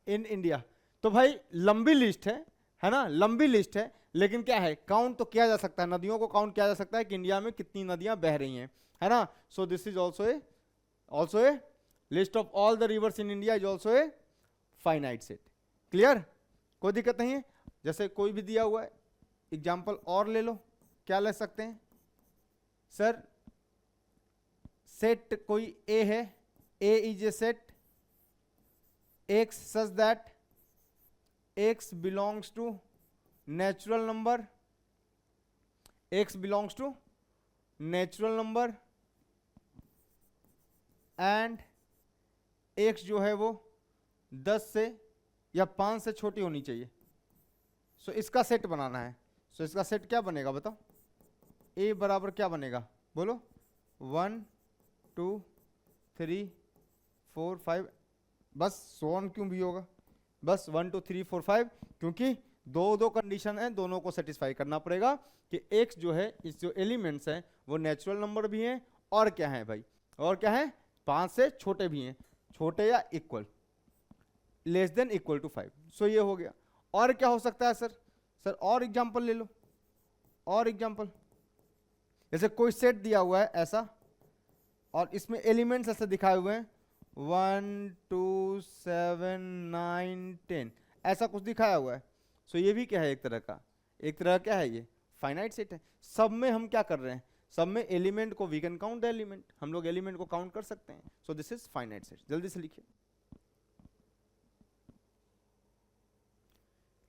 in India. तो भाई लंबी लिस्ट है ना, लंबी लिस्ट है, लेकिन क्या है काउंट तो किया जा सकता है, नदियों को काउंट किया जा सकता है कि इंडिया में कितनी नदियां बह रही हैं, है ना। सो this is also a list of all the reverse in India is also a finite set. Clear, कोई दिक्कत नहीं है। जैसे कोई भी दिया हुआ है एग्जाम्पल और ले लो, क्या ले सकते हैं सर, सेट कोई ए है, A is a set x such that x belongs to natural number, x belongs to natural number and x जो है वो 10 से या 5 से छोटी होनी चाहिए। सो इसका सेट बनाना है। सो इसका सेट क्या बनेगा बताओ, ए बराबर क्या बनेगा बोलो, 1 2 3 4 5, बस सोन क्यों भी होगा, बस 1 2 3 4 5, क्योंकि दो कंडीशन है, दोनों को सेटिस्फाई करना पड़ेगा कि एक्स जो है इस जो एलिमेंट्स हैं वो नेचुरल नंबर भी हैं और क्या है भाई, और क्या है 5 से छोटे भी हैं, छोटे या equal, less than equal to 5। सो ये हो गया। और क्या हो सकता है सर, सर और एग्जांपल ले लो, और एग्जांपल जैसे कोई सेट दिया हुआ है ऐसा और इसमें एलिमेंट्स ऐसे दिखाए हुए हैं 1 2 7 9 10 ऐसा कुछ दिखाया हुआ है। सो ये भी क्या है एक तरह का, एक तरह क्या है ये फाइनाइट सेट है। सब में हम क्या कर रहे हैं, सब में एलिमेंट को we can count the element, हम लोग एलिमेंट को काउंट कर सकते हैं। So this is finite set. जल्दी से लिखिए,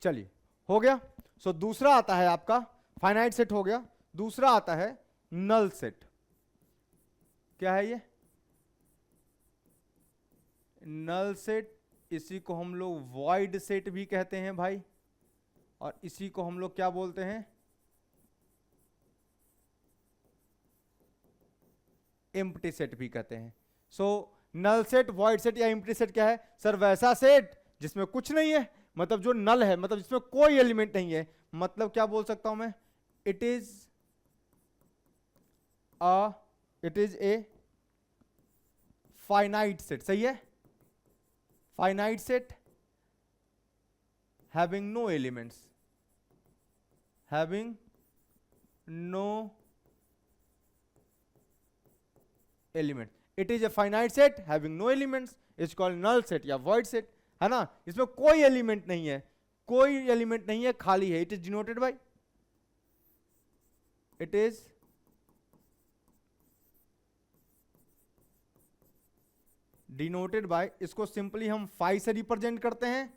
चलिए हो गया। सो दूसरा आता है आपका फाइनाइट सेट हो गया, दूसरा आता है नल सेट। क्या है ये नल सेट, इसी को हम लोग वॉइड सेट भी कहते हैं भाई, और इसी को हम लोग क्या बोलते हैं एम्प्टी सेट भी कहते हैं। सो नल सेट, वॉइड सेट या एम्प्टी सेट क्या है सर, वैसा सेट जिसमें कुछ नहीं है, मतलब जो नल है, मतलब जिसमें कोई एलिमेंट नहीं है, मतलब क्या बोल सकता हूं मैं, it is a finite set. सही है, finite set having no elements, having no element, it is a finite set having no elements, is called null set या void set, है ना। इसमें कोई एलिमेंट नहीं है, कोई एलिमेंट नहीं है, खाली है। It is denoted bye, it is denoted bye, इसको सिंपली हम फाई से रिप्रेजेंट करते हैं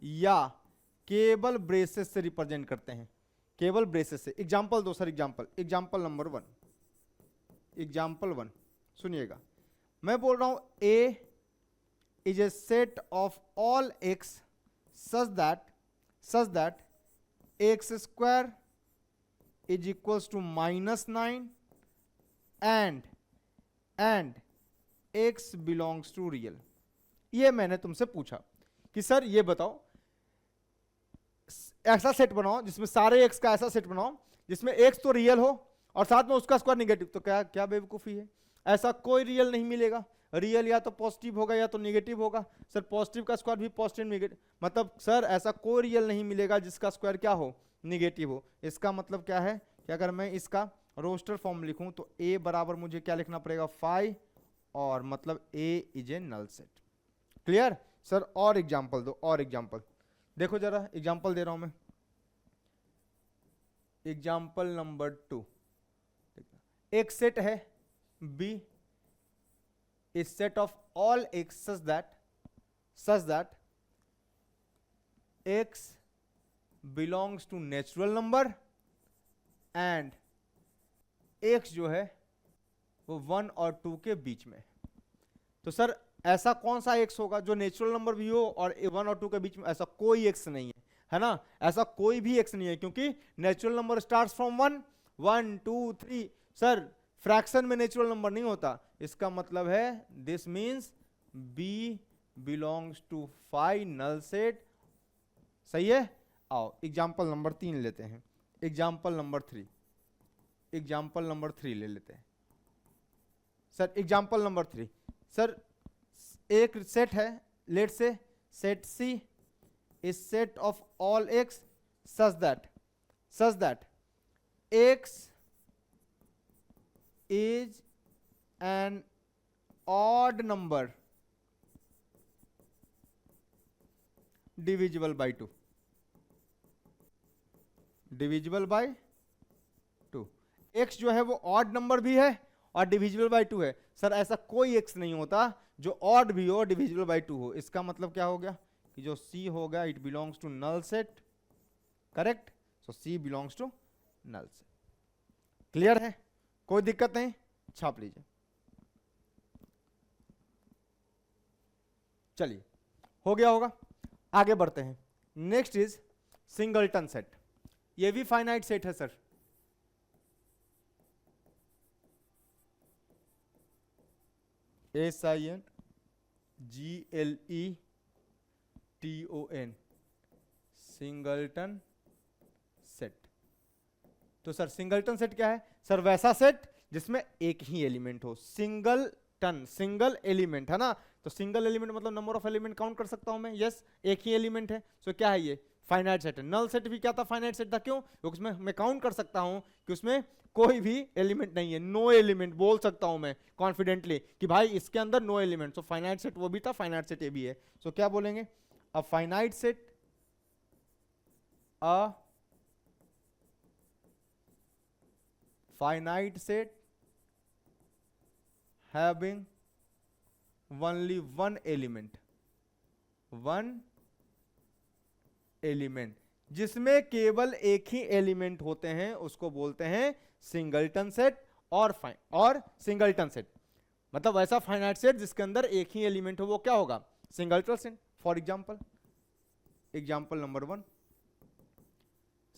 या केवल ब्रेसेस से रिप्रेजेंट करते हैं, केवल ब्रेसेस से। एग्जांपल दो सर, एग्जांपल नंबर 1, एग्जांपल 1 सुनिएगा, मैं बोल रहा हूं A is a set of all x such that x square is equals to -9 and x belongs to real. ये मैंने तुमसे पूछा कि सर ये बताओ, ऐसा सेट बनाओ जिसमें सारे एक्स का ऐसा सेट बनाओ जिसमें एक्स तो रियल हो और साथ में उसका स्क्वायर निगेटिव। तो क्या क्या बेवकूफी है, ऐसा कोई रियल नहीं मिलेगा। रियल या तो पॉजिटिव होगा या तो निगेटिव होगा। सर पॉजिटिव का स्क्वायर भी पॉजिटिव निगेटिव, मतलब सर ऐसा कोई रियल नहीं मिलेगा जिसका स्क्वायर क्या हो निगेटिव हो। इसका मतलब क्या है कि अगर मैं इसका रोस्टर फॉर्म लिखूं तो ए बराबर मुझे क्या लिखना पड़ेगा 5, और मतलब A is a null set. Clear sir, और एग्जांपल दो, और एग्जांपल देखो जरा, एग्जांपल दे रहा हूं मैं, एग्जांपल नंबर 2। एक सेट है B is set of all x such that x belongs to natural number and x जो है वो 1 और 2 के बीच में। तो सर ऐसा कौन सा x होगा जो नेचुरल नंबर भी हो और 1 और 2 के बीच में? ऐसा कोई x नहीं है ना, ऐसा कोई भी x नहीं है, क्योंकि natural number starts from 1, 1 2 3। Sir fraction में नेचुरल नंबर नहीं होता, इसका मतलब है this means b belongs to phi null set. सही है। आओ एग्जांपल नंबर 3 लेते हैं, एग्जांपल नंबर 3 ले लेते हैं। सर एग्जांपल नंबर 3, सर एक सेट है, लेट से set C is set of all x such that x is an odd number divisible by 2, x जो है वो ऑड नंबर भी है और डिविजिबल बाय 2 है। सर ऐसा कोई x नहीं होता जो ऑड भी हो, डिविजिबल बाय 2 हो। इसका मतलब क्या हो गया कि जो C होगा it belongs to null set, correct. So C belongs to null set. Clear है, कोई दिक्कत नहीं, छाप लीजिए। चलिए हो गया होगा, आगे बढ़ते हैं। Next is singleton set. ये भी फाइनाइट सेट है सर। SINGLETON, singleton set. तो सर सिंगलटन सेट क्या है? सर वैसा सेट जिसमें एक ही एलिमेंट हो। सिंगलटन, सिंगल एलिमेंट है ना, तो सिंगल एलिमेंट मतलब नंबर ऑफ एलिमेंट काउंट कर सकता हूं मैं, यस, एक ही एलिमेंट है। सो क्या है ये? फाइनाइट सेट है। नल सेट भी क्या था? फाइनाइट सेट था। क्यों? क्योंकि उसमें मैं काउंट कर सकता हूं कि उसमें कोई भी एलिमेंट नहीं है, नो एलिमेंट बोल सकता हूं मैं कॉन्फिडेंटली कि भाई इसके अंदर no element. So finite set वो भी था, फाइनाइट सेट ये भी है। सो क्या बोलेंगे? A finite set, a finite set having only one element, जिसमें केवल एक ही एलिमेंट होते हैं उसको बोलते हैं सिंगलटन सेट और सिंगलटन सेट। मतलब वैसा फाइनाइट सेट जिसके अंदर एक ही एलिमेंट हो वो क्या होगा? Singleton set. For example number 1,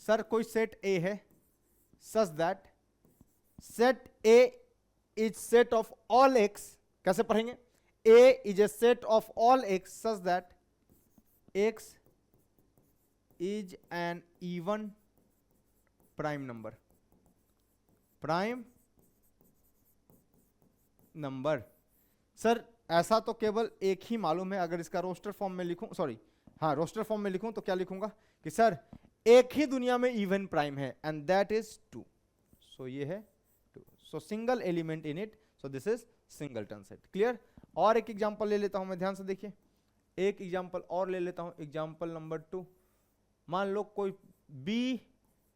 sir कोई सेट A है such that set A is set of all x। कैसे पढ़ेंगे? A is a set of all x such that x is an even prime number, sir ऐसा तो केवल एक ही मालूम है। अगर इसका रोस्टर फॉर्म में लिखूं, रोस्टर फॉर्म में लिखूं तो क्या लिखूंगा कि सर एक ही दुनिया में इवन प्राइम है एंड दैट इज 2। सो ये है 2, सो single element in it, so this is singleton set. Clear. और एक एग्जांपल ले लेता हूं मैं, ध्यान से देखिए, एक एग्जांपल और ले लेता हूं, एग्जांपल नंबर 2। मान लो कोई B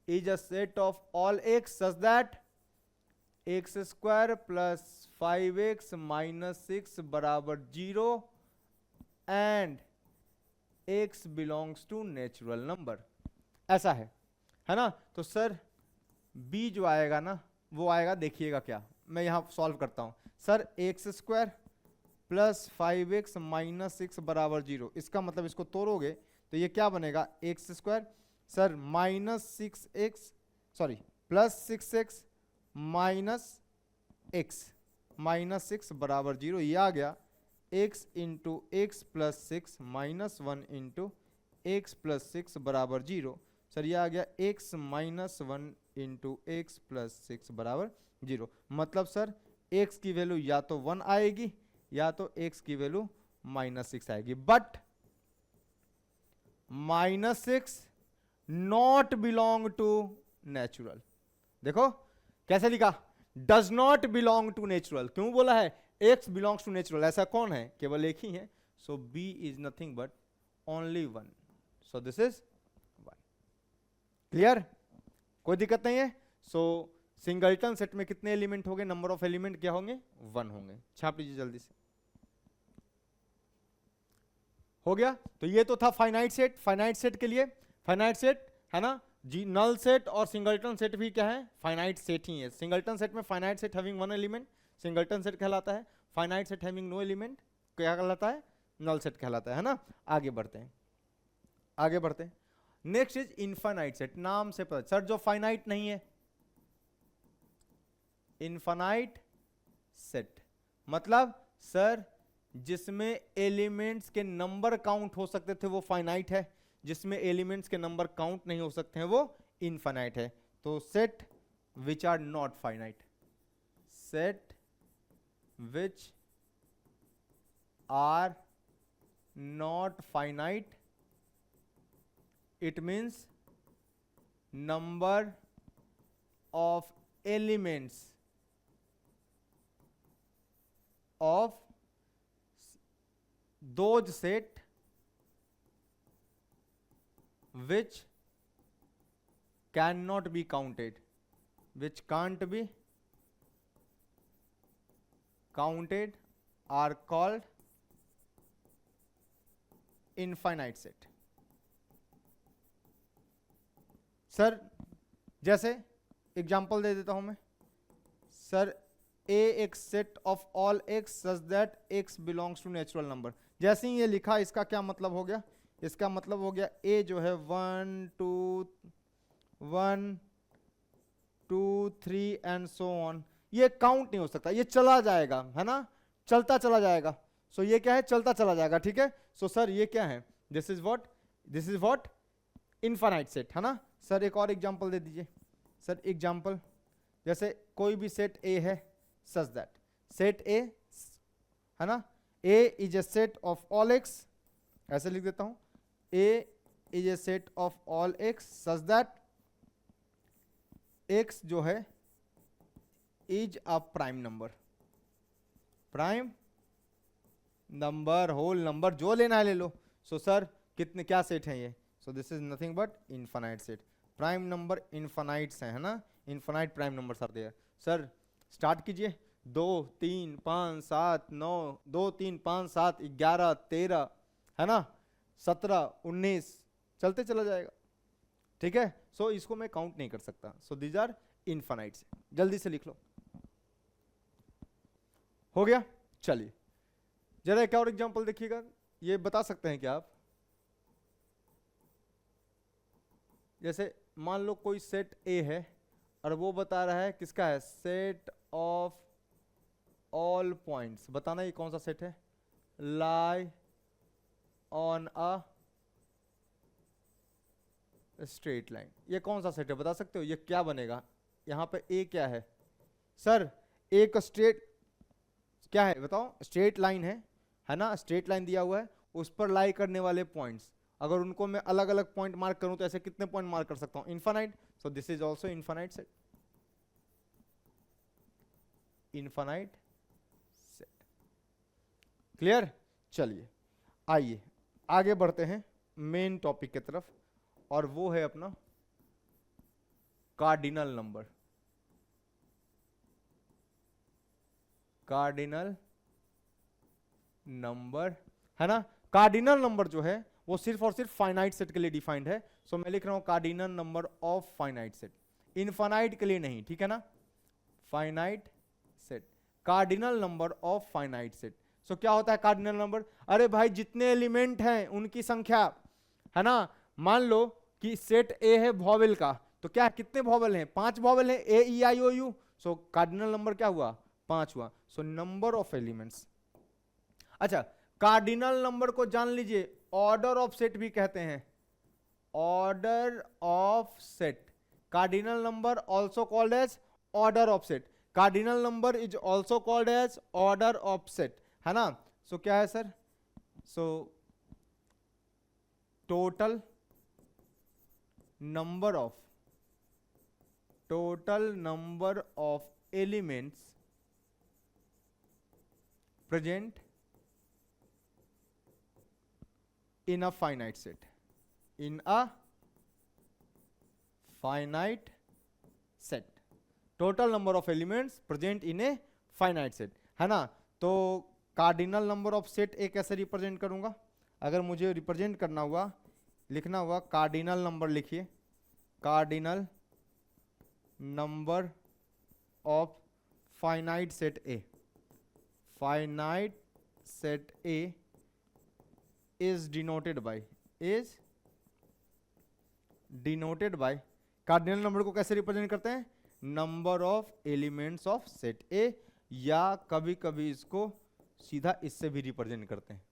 is a set of all x such that x² plus 5x minus 6 बराबर 0 and x belongs to natural number. ऐसा है ना। तो सर B जो आएगा ना वो आएगा, देखिएगा क्या, मैं यहां सॉल्व करता हूं। Sir x² plus 5x minus 6 बराबर 0, इसका मतलब इसको तोड़ोगे तो ये क्या बनेगा? x², sir minus 6x, plus 6x minus x बराबर 0। ये आ गया x into x plus 6 minus 1 into x plus 6 बराबर 0। सर ये आ गया x minus 1 into x plus 6 बराबर 0। मतलब सर x की वैल्यू या तो 1 आएगी या तो x की वैल्यू माइनस 6 आएगी। But minus 6 not belong to natural. देखो कैसे लिखा, does not belong to natural. क्यों बोला है? x belongs to natural. ऐसा कौन है? केवल एक ही है। So b is nothing but only 1, so this is 1। Clear, कोई दिक्कत नहीं है। सो सिंगलटन सेट में कितने एलिमेंट होंगे? नंबर ऑफ एलिमेंट क्या होंगे? 1 होंगे। छाप लीजिए जल्दी से। हो गया। तो ये तो था फाइनाइट सेट। फाइनाइट सेट के लिए फाइनाइट सेट है ना जी, नल सेट और सिंगलटन सेट भी क्या है, फाइनाइट सेट ही है। सिंगलटन सेट में finite set having one element singleton set कहलाता है, finite set having no element क्या कहलाता है, नल सेट कहलाता है ना। आगे बढ़ते हैं, आगे बढ़ते हैं। Next is infinite set. नाम से पता सर जो फाइनाइट नहीं है, इनफाइनाइट सेट मतलब सर जिसमें एलिमेंट्स के नंबर काउंट हो सकते थे वो फाइनाइट है, जिसमें एलिमेंट्स के नंबर काउंट नहीं हो सकते हैं वो इनफाइनाइट है। तो set which are not finite, set which are not finite, it means number of elements of those set which cannot be counted, which can't be counted are called infinite set। Sir जैसे example दे देता हूं मैं, sir A X set of all x such that x belongs to natural number. जैसे ही ये लिखा इसका क्या मतलब हो गया, इसका मतलब हो गया ए जो है 1 2 3 एंड सो ऑन, ये काउंट नहीं हो सकता, ये चला जाएगा है ना, चलता चला जाएगा। सो ये क्या है, चलता चला जाएगा, ठीक है। सो सर ये क्या है, this is what infinite set है ना। सर एक और एग्जांपल दे दीजिए। सर एग्जांपल जैसे कोई भी सेट ए है सच दैट, सेट ए है ना, A is a set of all x, ऐसे लिख देता हूं, A is a set of all x such that x जो है is a prime number, prime number, whole number, जो लेना है ले लो। सो सर कितने क्या सेट है ये, so this is nothing but infinite set. Prime number infinites है ना, infinite prime number are there. Sir start कीजिए, 2 3 5 7 9, 2 3 5 7 11 13 है ना, 17 19 चलते चला जाएगा, ठीक है। सो इसको मैं काउंट नहीं कर सकता, सो दीज आर इनफाइनाइट्स। जल्दी से लिख लो, हो गया। चलिए जरा एक और एग्जांपल देखिएगा, ये बता सकते हैं क्या आप, जैसे मान लो कोई सेट ए है और वो बता रहा है किसका है, सेट ऑफ ऑल पॉइंट्स, बताना ये कौन सा सेट है, lie on a straight line, ये कौन सा सेट है बता सकते हो, ये क्या बनेगा, यहां पे ए क्या है, सर एक स्ट्रेट क्या है बताओ, स्ट्रेट लाइन है ना, स्ट्रेट लाइन दिया हुआ है, उस पर लाई करने वाले पॉइंट्स, अगर उनको मैं अलग अलग पॉइंट मार्क करूं तो ऐसे कितने पॉइंट मार्क कर सकता हूं, infinite. So this is also infinite set, infinite set, clear. चलिए आइए आगे बढ़ते हैं मेन टॉपिक की तरफ, और वो है अपना कार्डिनल नंबर। कार्डिनल नंबर है ना, कार्डिनल नंबर जो है वो सिर्फ और सिर्फ फाइनाइट सेट के लिए डिफाइंड है। सो मैं लिख रहा हूं cardinal number of finite set, infinite के लिए नहीं, ठीक है ना, finite set, cardinal number of finite set. So क्या होता है कार्डिनल नंबर, अरे भाई जितने एलिमेंट हैं उनकी संख्या है ना, मान लो कि सेट ए है वॉवेल का, तो क्या कितने वॉवेल हैं, 5 वॉवेल हैं, A E I O U, so cardinal number क्या हुआ, 5 हुआ। सो नंबर ऑफ एलिमेंट्स, अच्छा कार्डिनल नंबर को जान लीजिए ऑर्डर ऑफ सेट भी कहते हैं, order of set, cardinal number also called as order of set, cardinal number is also called as order of set है ना। सो क्या है sir, so total number of elements present in a finite set, in a finite set, total number of elements present in a finite set है ना। तो cardinal number of set ए कैसे represent करूंगा, अगर मुझे रिप्रेजेंट करना हुआ, लिखना हुआ कार्डिनल नंबर, लिखिए cardinal number of finite set A, finite set A is denoted bye, is denoted bye, cardinal number को कैसे रिप्रेजेंट करते हैं, number of elements of set ए, या कभी कभी इसको सीधा इससे भी रिप्रेजेंट करते हैं,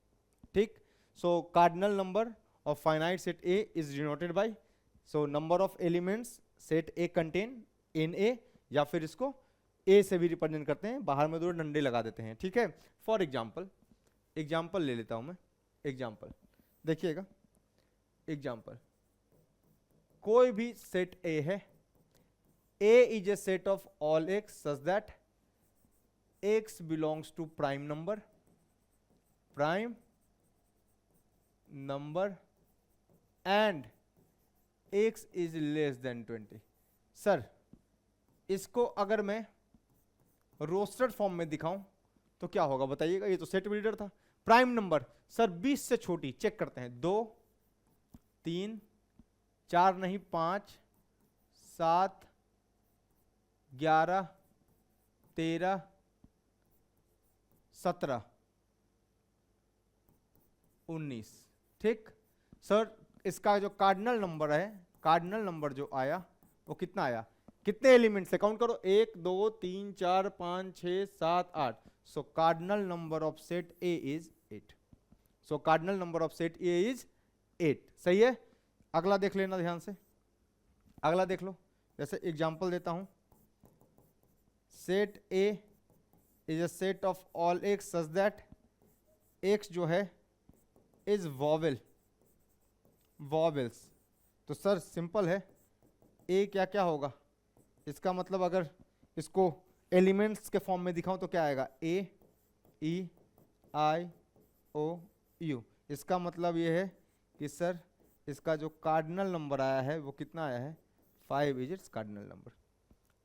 ठीक। So cardinal number of finite set A is denoted by, so number of elements set A contain in A, या फिर इसको ए से भी रिप्रेजेंट करते हैं, बाहर में दो डंडे लगा देते हैं, ठीक है। फॉर एग्जाम्पल, एग्जाम्पल ले लेता हूं मैं, एग्जाम्पल देखिएगा, एग्जाम्पल कोई भी सेट ए है, A is a set of all x such that x belongs to prime number, prime number and x is less than 20। Sir इसको अगर मैं रोस्टेड फॉर्म में दिखाऊं तो क्या होगा बताइएगा, ये तो सेट बिल्डर था। प्राइम नंबर सर 20 से छोटी, चेक करते हैं, 2 3 4 नहीं 5 7 11 13 17 19, ठीक। सर इसका जो कार्डिनल नंबर है, कार्डिनल नंबर जो आया वो कितना आया, कितने एलिमेंट से काउंट करो, 1 2 3 4 5 6 7 8, सो cardinal number of set A is 8, so cardinal number of set A is 8, सही है। अगला देख लेना ध्यान से, अगला देख लो, जैसे एग्जांपल देता हूं, set A is a set of all x such that x जो है इज वॉवेल, वॉवेल्स, तो सर सिंपल है, ए क्या क्या होगा, इसका मतलब अगर इसको एलिमेंट्स के फॉर्म में दिखाऊं तो क्या आएगा, ए ई आई ओ यू, इसका मतलब ये है कि सर इसका जो कार्डिनल नंबर आया है वो कितना आया है, 5 is its cardinal number.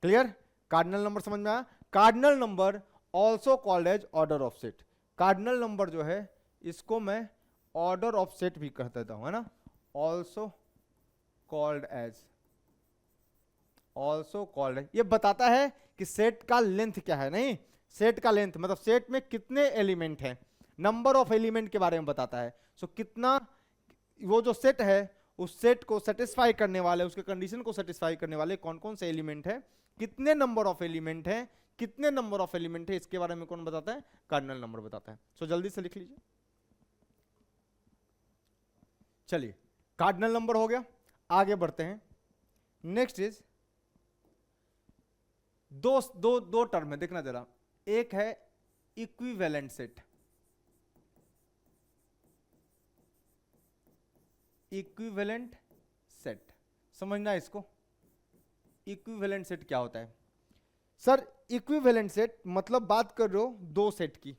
Clear, cardinal number समझ में आया। Cardinal number also called as order of set, cardinal number जो है इसको मैं ऑर्डर ऑफ सेट भी कह देता हूं, है ना, also called as, also called, ये बताता है कि सेट का लेंथ क्या है, नहीं सेट का लेंथ मतलब सेट में कितने एलिमेंट हैं, नंबर ऑफ एलिमेंट के बारे में बताता है। सो कितना वो जो सेट है उस सेट को सेटिस्फाई करने वाले, उसके कंडीशन को सेटिस्फाई करने वाले कौन कौन से एलिमेंट है, कितने नंबर ऑफ एलिमेंट है, कितने नंबर ऑफ एलिमेंट है, इसके बारे में कौन बताता है, कार्डिनल नंबर बताता है। सो जल्दी से लिख लीजिए, चलिए कार्डिनल नंबर हो गया, आगे बढ़ते हैं। नेक्स्ट इज दो दो दो टर्म है, देखना जरा, एक है इक्विवेलेंट सेट, इक्विवेलेंट सेट समझना इसको, इक्विवेलेंट सेट क्या होता है। सर इक्विवेलेंट सेट मतलब बात कर रहे हो दो सेट की,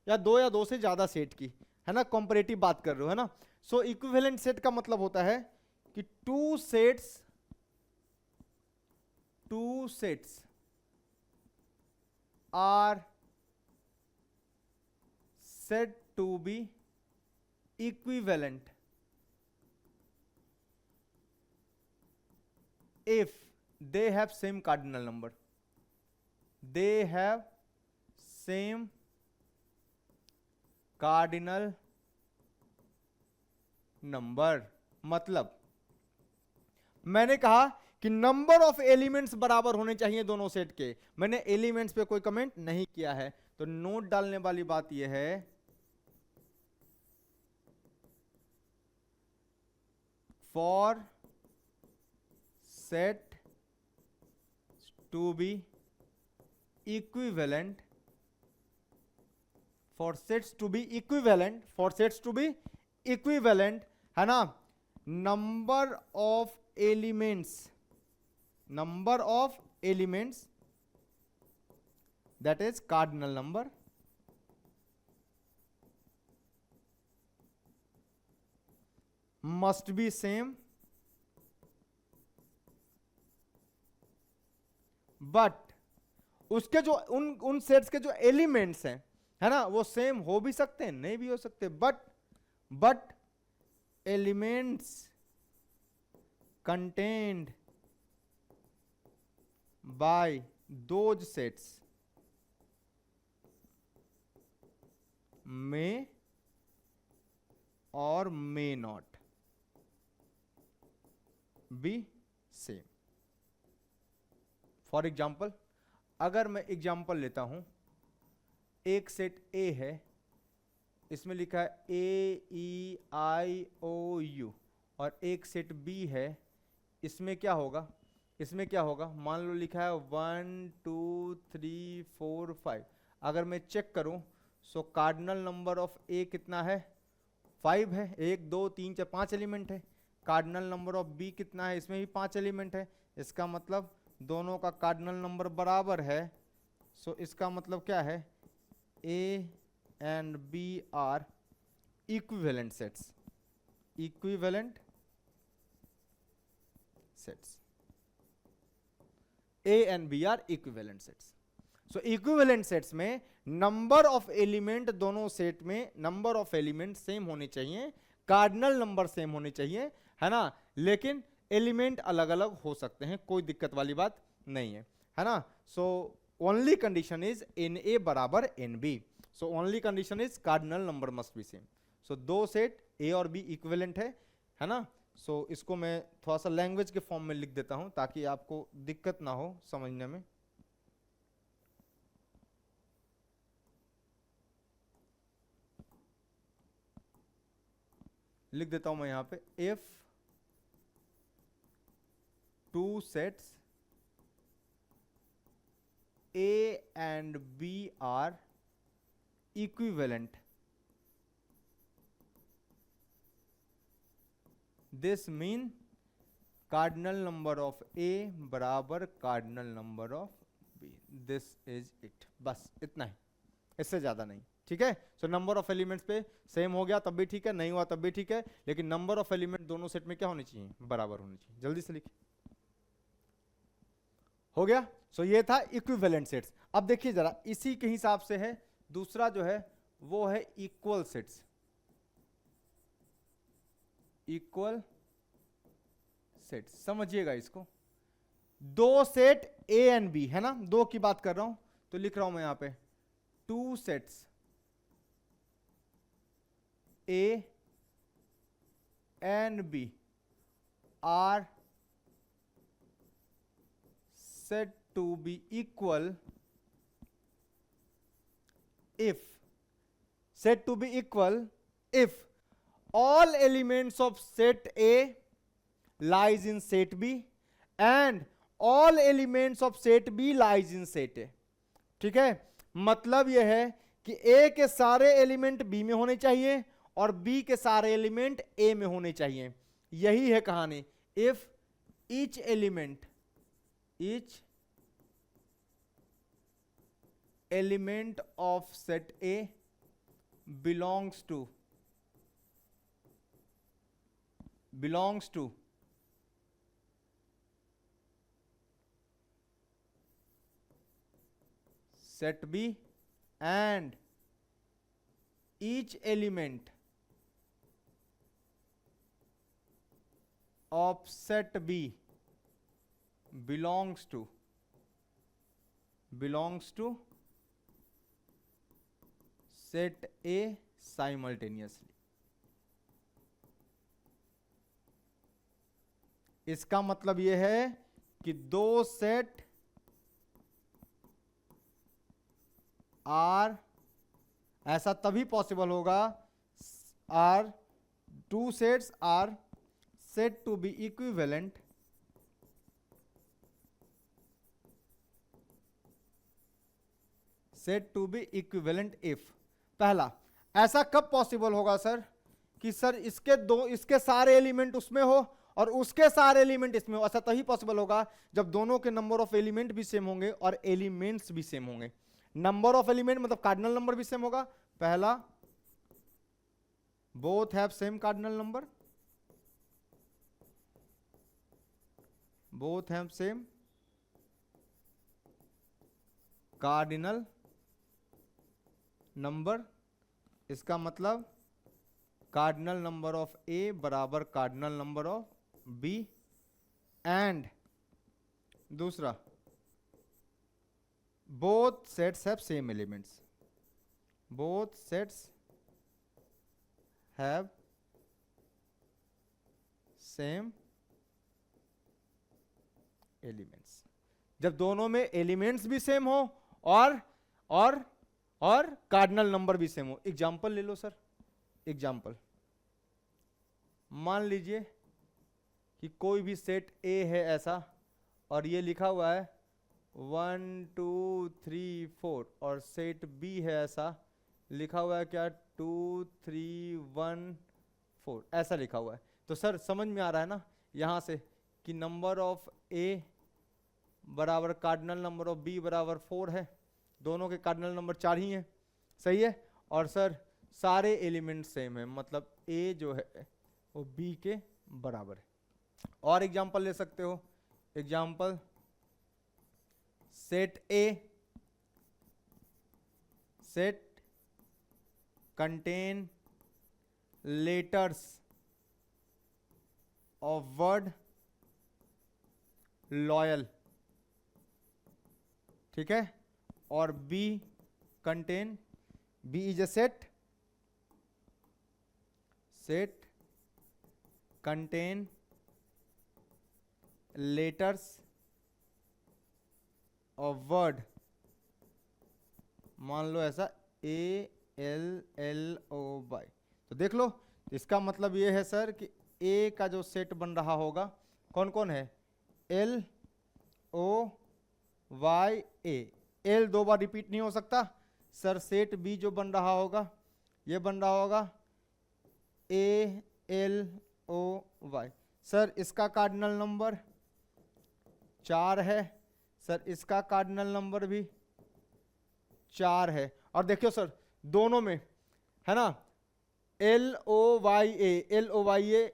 या दो से ज्यादा सेट की, है ना, कंपैरेटिव बात कर रहे हो, है ना। सो इक्विवेलेंट सेट का मतलब होता है कि two sets are said to be equivalent if they have same cardinal number, they have same cardinal number। मतलब मैंने कहा कि नंबर ऑफ एलिमेंट्स बराबर होने चाहिए दोनों सेट के, मैंने एलिमेंट्स पे कोई कमेंट नहीं किया है, तो नोट डालने वाली बात यह है for set to be equivalent, for sets to be equivalent, for sets to be equivalent, है ना, number of elements that is cardinal number must be same, but उसके जो उन सेट्स के जो एलिमेंट्स हैं, है ना, वो सेम हो भी सकते हैं नहीं भी हो सकते, but but elements contained by those sets may or may not be same. For example, अगर मैं एग्जाम्पल लेता हूं, एक सेट ए है, इसमें लिखा है AEIOU, और एक सेट बी है, इसमें क्या होगा, इसमें क्या होगा, मान लो लिखा है 1 2 3 4 5। अगर मैं चेक करूं सो कार्डिनल नंबर ऑफ ए कितना है, 5 है, 1 2 3 4 5 एलिमेंट है। कार्डिनल नंबर ऑफ बी कितना है, इसमें भी 5 एलिमेंट है। इसका मतलब दोनों का कार्डिनल नंबर बराबर है। सो इसका मतलब क्या है, A and B are equivalent sets, equivalent sets, A and B are equivalent sets. So equivalent sets में नंबर ऑफ एलिमेंट, दोनों सेट में नंबर ऑफ एलिमेंट सेम होने चाहिए, कार्डिनल नंबर सेम होने चाहिए, है ना, लेकिन एलिमेंट अलग अलग हो सकते हैं, कोई दिक्कत वाली बात नहीं है ना। So only condition is n A बराबर n B. So only condition is cardinal number must be same. So दो सेट ए और बी इक्विवेलेंट है ना। सो इसको मैं थोड़ा सा लैंग्वेज के फॉर्म में लिख देता हूं ताकि आपको दिक्कत ना हो समझने में। लिख देता हूं मैं यहां पे, if two sets A and B are equivalent, this mean cardinal number of A बराबर cardinal number of B, this is it। बस इतना ही, इससे ज्यादा नहीं, ठीक है। सो नंबर ऑफ एलिमेंट्स पे सेम हो गया तब भी ठीक है, नहीं हुआ तब भी ठीक है, लेकिन नंबर ऑफ एलिमेंट दोनों सेट में क्या होनी चाहिए, बराबर होनी चाहिए। जल्दी से लिखिए, हो गया। सो ये था इक्विवेलेंट सेट्स। अब देखिए जरा, इसी के हिसाब से है दूसरा जो है वो है इक्वल सेट्स, इक्वल सेट्स। समझिएगा इसको, दो सेट ए एंड बी है ना, दो की बात कर रहा हूं, तो लिख रहा हूं मैं यहां पे two sets A and B are said to be equal if, said to be equal if all elements of set A lies in set B and all elements of set B lies in set A। ठीक है, मतलब यह है कि A के सारे element B में होने चाहिए और B के सारे एलिमेंट A में होने चाहिए। यही है कहानी। if each element, each element of set A belongs to set B and each element of set B belongs to set A simultaneously। इसका मतलब यह है कि दो सेट आर, ऐसा तभी पॉसिबल होगा, are two sets are set to be equivalent set to be equivalent if. पहला, ऐसा कब पॉसिबल होगा सर, कि सर इसके सारे एलिमेंट उसमें हो और उसके सारे एलिमेंट इसमें हो। ऐसा तभी पॉसिबल होगा जब दोनों के नंबर ऑफ एलिमेंट भी सेम होंगे और एलिमेंट्स भी सेम होंगे। नंबर ऑफ एलिमेंट मतलब कार्डिनल नंबर भी सेम होगा। पहला, both have same cardinal number, both have same cardinal number. इसका मतलब कार्डिनल नंबर ऑफ ए बराबर cardinal number of B, and दूसरा both sets have same elements, both sets have same elements. जब दोनों में एलिमेंट्स भी सेम हो और और और कार्डिनल नंबर भी सेम हो। एग्जांपल ले लो सर, एग्जांपल मान लीजिए कि कोई भी सेट ए है ऐसा, और ये लिखा हुआ है 1 2 3 4, और सेट बी है ऐसा, लिखा हुआ है क्या 2 3 1 4, ऐसा लिखा हुआ है। तो सर समझ में आ रहा है ना यहाँ से कि नंबर ऑफ ए बराबर कार्डिनल नंबर ऑफ बी बराबर 4 है, दोनों के कार्डिनल नंबर 4 ही हैं, सही है। और सर सारे एलिमेंट सेम है, मतलब ए जो है वो बी के बराबर है। और एग्जांपल ले सकते हो, example set A, set contain letters of word loyal, ठीक है, और B contain, B is a set, set contain letters of word, मान लो ऐसा A L L O Y. तो देख लो, इसका मतलब ये है सर कि ए का जो सेट बन रहा होगा कौन कौन है, L O Y A, L 2 bar repeat नहीं हो सकता सर। सेट बी जो बन रहा होगा ये बन रहा होगा A L O Y. Sir इसका कार्डिनल नंबर 4 है, सर इसका कार्डिनल नंबर भी 4 है। और देखियो सर दोनों में है ना L O Y A, L O Y A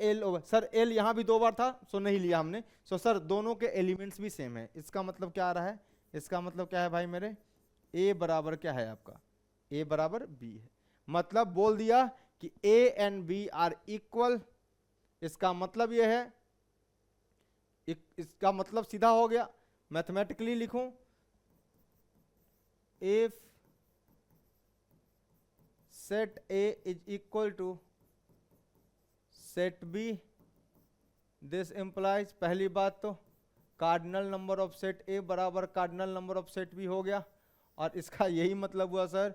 L O, sir L यहां भी 2 बार था सो नहीं लिया हमने। सो सर दोनों के एलिमेंट्स भी सेम है। इसका मतलब क्या आ रहा है, इसका मतलब क्या है भाई मेरे, ए बराबर क्या है आपका, ए बराबर बी है। मतलब बोल दिया कि A and B are equal. इसका मतलब यह है, इसका मतलब सीधा हो गया, मैथमेटिकली लिखूं, if set A is equal to set B, this implies, पहली बात तो cardinal number of set A बराबर cardinal number of set B हो गया। और इसका यही मतलब हुआ सर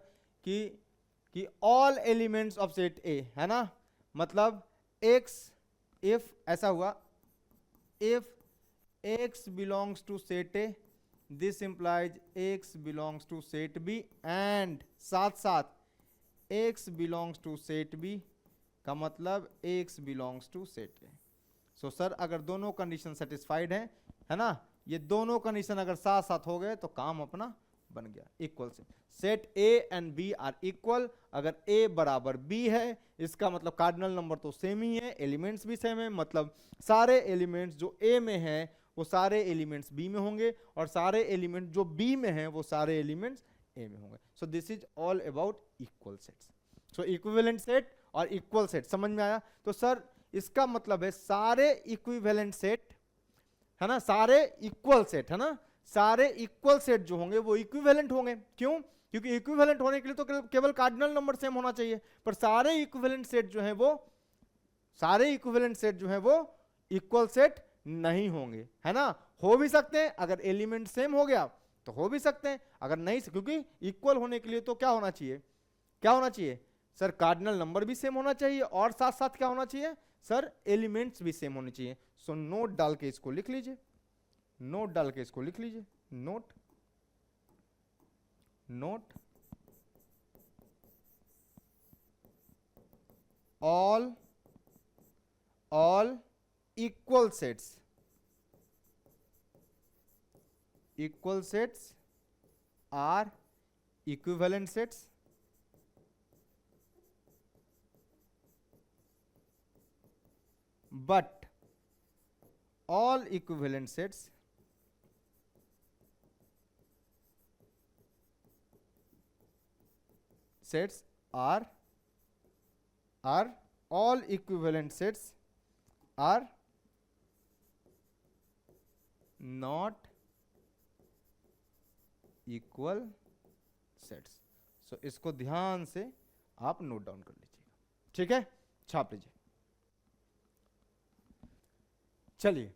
कि all elements of set A, है ना, मतलब x, इफ ऐसा हुआ, if x belongs to set A, this implies x belongs to set B, and साथ साथ x belongs to set B का मतलब x belongs to set A. So sir अगर दोनों कंडीशन सेटिस्फाइड है ना, ये दोनों कंडीशन अगर साथ साथ हो गए तो काम अपना बन गया, इक्वल से। Set A and B are equal, अगर ए बराबर बी है इसका मतलब कार्डिनल नंबर तो सेम ही है, एलिमेंट्स भी सेम है, मतलब सारे एलिमेंट्स जो ए में है वो सारे एलिमेंट्स बी में होंगे, और सारे एलिमेंट जो बी में हैं वो सारे एलिमेंट्स ए में होंगे। सो this is all about equal sets. So equivalent set और इक्वल सेट समझ में आया। तो सर इसका मतलब है सारे इक्विवेलेंट सेट है ना, सारे इक्वल सेट है ना, सारे इक्वल सेट जो होंगे वो इक्विवेलेंट होंगे। क्यों? क्योंकि इक्विवेलेंट होने के लिए तो केवल कार्डिनल नंबर सेम होना चाहिए, पर सारे इक्विवेलेंट सेट जो हैं वो, सारे इक्विवेलेंट सेट जो हैं वो इक्वल सेट नहीं होंगे, है ना। हो भी सकते हैं, अगर एलिमेंट सेम हो गया तो हो भी सकते हैं, अगर नहीं, क्योंकि इक्वल होने के लिए तो क्या होना चाहिए, क्या होना चाहिए सर, कार्डिनल नंबर भी सेम होना चाहिए, और साथ साथ क्या होना चाहिए सर, एलिमेंट्स भी सेम होने चाहिए। सो नोट डाल के इसको लिख लीजिए, नोट डाल के इसको लिख लीजिए, note note all equal sets are equivalent sets, but all equivalent sets are are all equivalent sets are not equal sets. So इसको ध्यान से आप नोट डाउन कर लीजिएगा, ठीक है, छाप लीजिए। चलिए,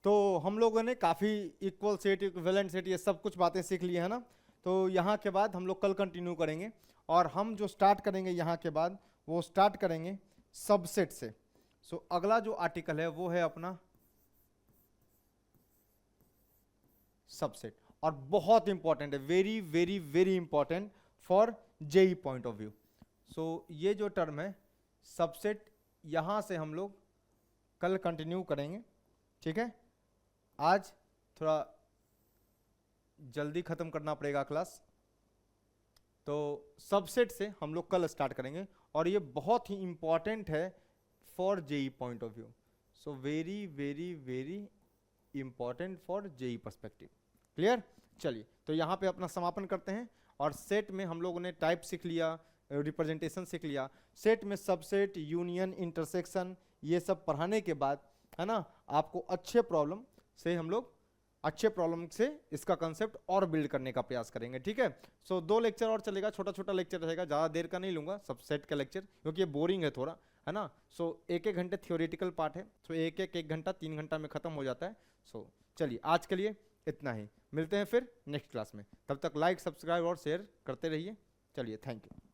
तो हम लोगों ने काफी इक्वल सेट, इक्विवेलेंट सेट, ये सब कुछ बातें सीख ली है ना। तो यहाँ के बाद हम लोग कल कंटिन्यू करेंगे, और हम जो स्टार्ट करेंगे यहाँ के बाद वो स्टार्ट करेंगे सबसेट से। सो अगला जो आर्टिकल है वो है अपना सबसेट, और बहुत इंपॉर्टेंट है, very very very important for JEE point of view. So ये जो टर्म है सबसेट, यहां से हम लोग कल कंटिन्यू करेंगे, ठीक है। आज थोड़ा जल्दी खत्म करना पड़ेगा क्लास, तो सबसेट से हम लोग कल स्टार्ट करेंगे, और ये बहुत ही इंपॉर्टेंट है for JEE point of view. So very very very important for JEE perspective. Clear? चलिए, तो यहाँ पे अपना समापन करते हैं। और सेट में हम लोगों ने टाइप सीख लिया, रिप्रेजेंटेशन सीख लिया। सेट में सबसेट, यूनियन, इंटरसेक्शन, ये सब पढ़ाने के बाद, है ना, आपको अच्छे प्रॉब्लम से इसका कंसेप्ट और बिल्ड करने का प्रयास करेंगे, ठीक है। सो 2 लेक्चर और चलेगा, छोटा छोटा लेक्चर रहेगा, ज़्यादा देर का नहीं लूंगा सबसेट का लेक्चर, क्योंकि ये बोरिंग है थोड़ा, है ना। सो 1-1 घंटे थियोरेटिकल पार्ट है, सो 1 घंटा 3 घंटा में खत्म हो जाता है। सो चलिए, आज के लिए इतना ही, मिलते हैं फिर नेक्स्ट क्लास में। तब तक लाइक, सब्सक्राइब और शेयर करते रहिए। चलिए, थैंक यू।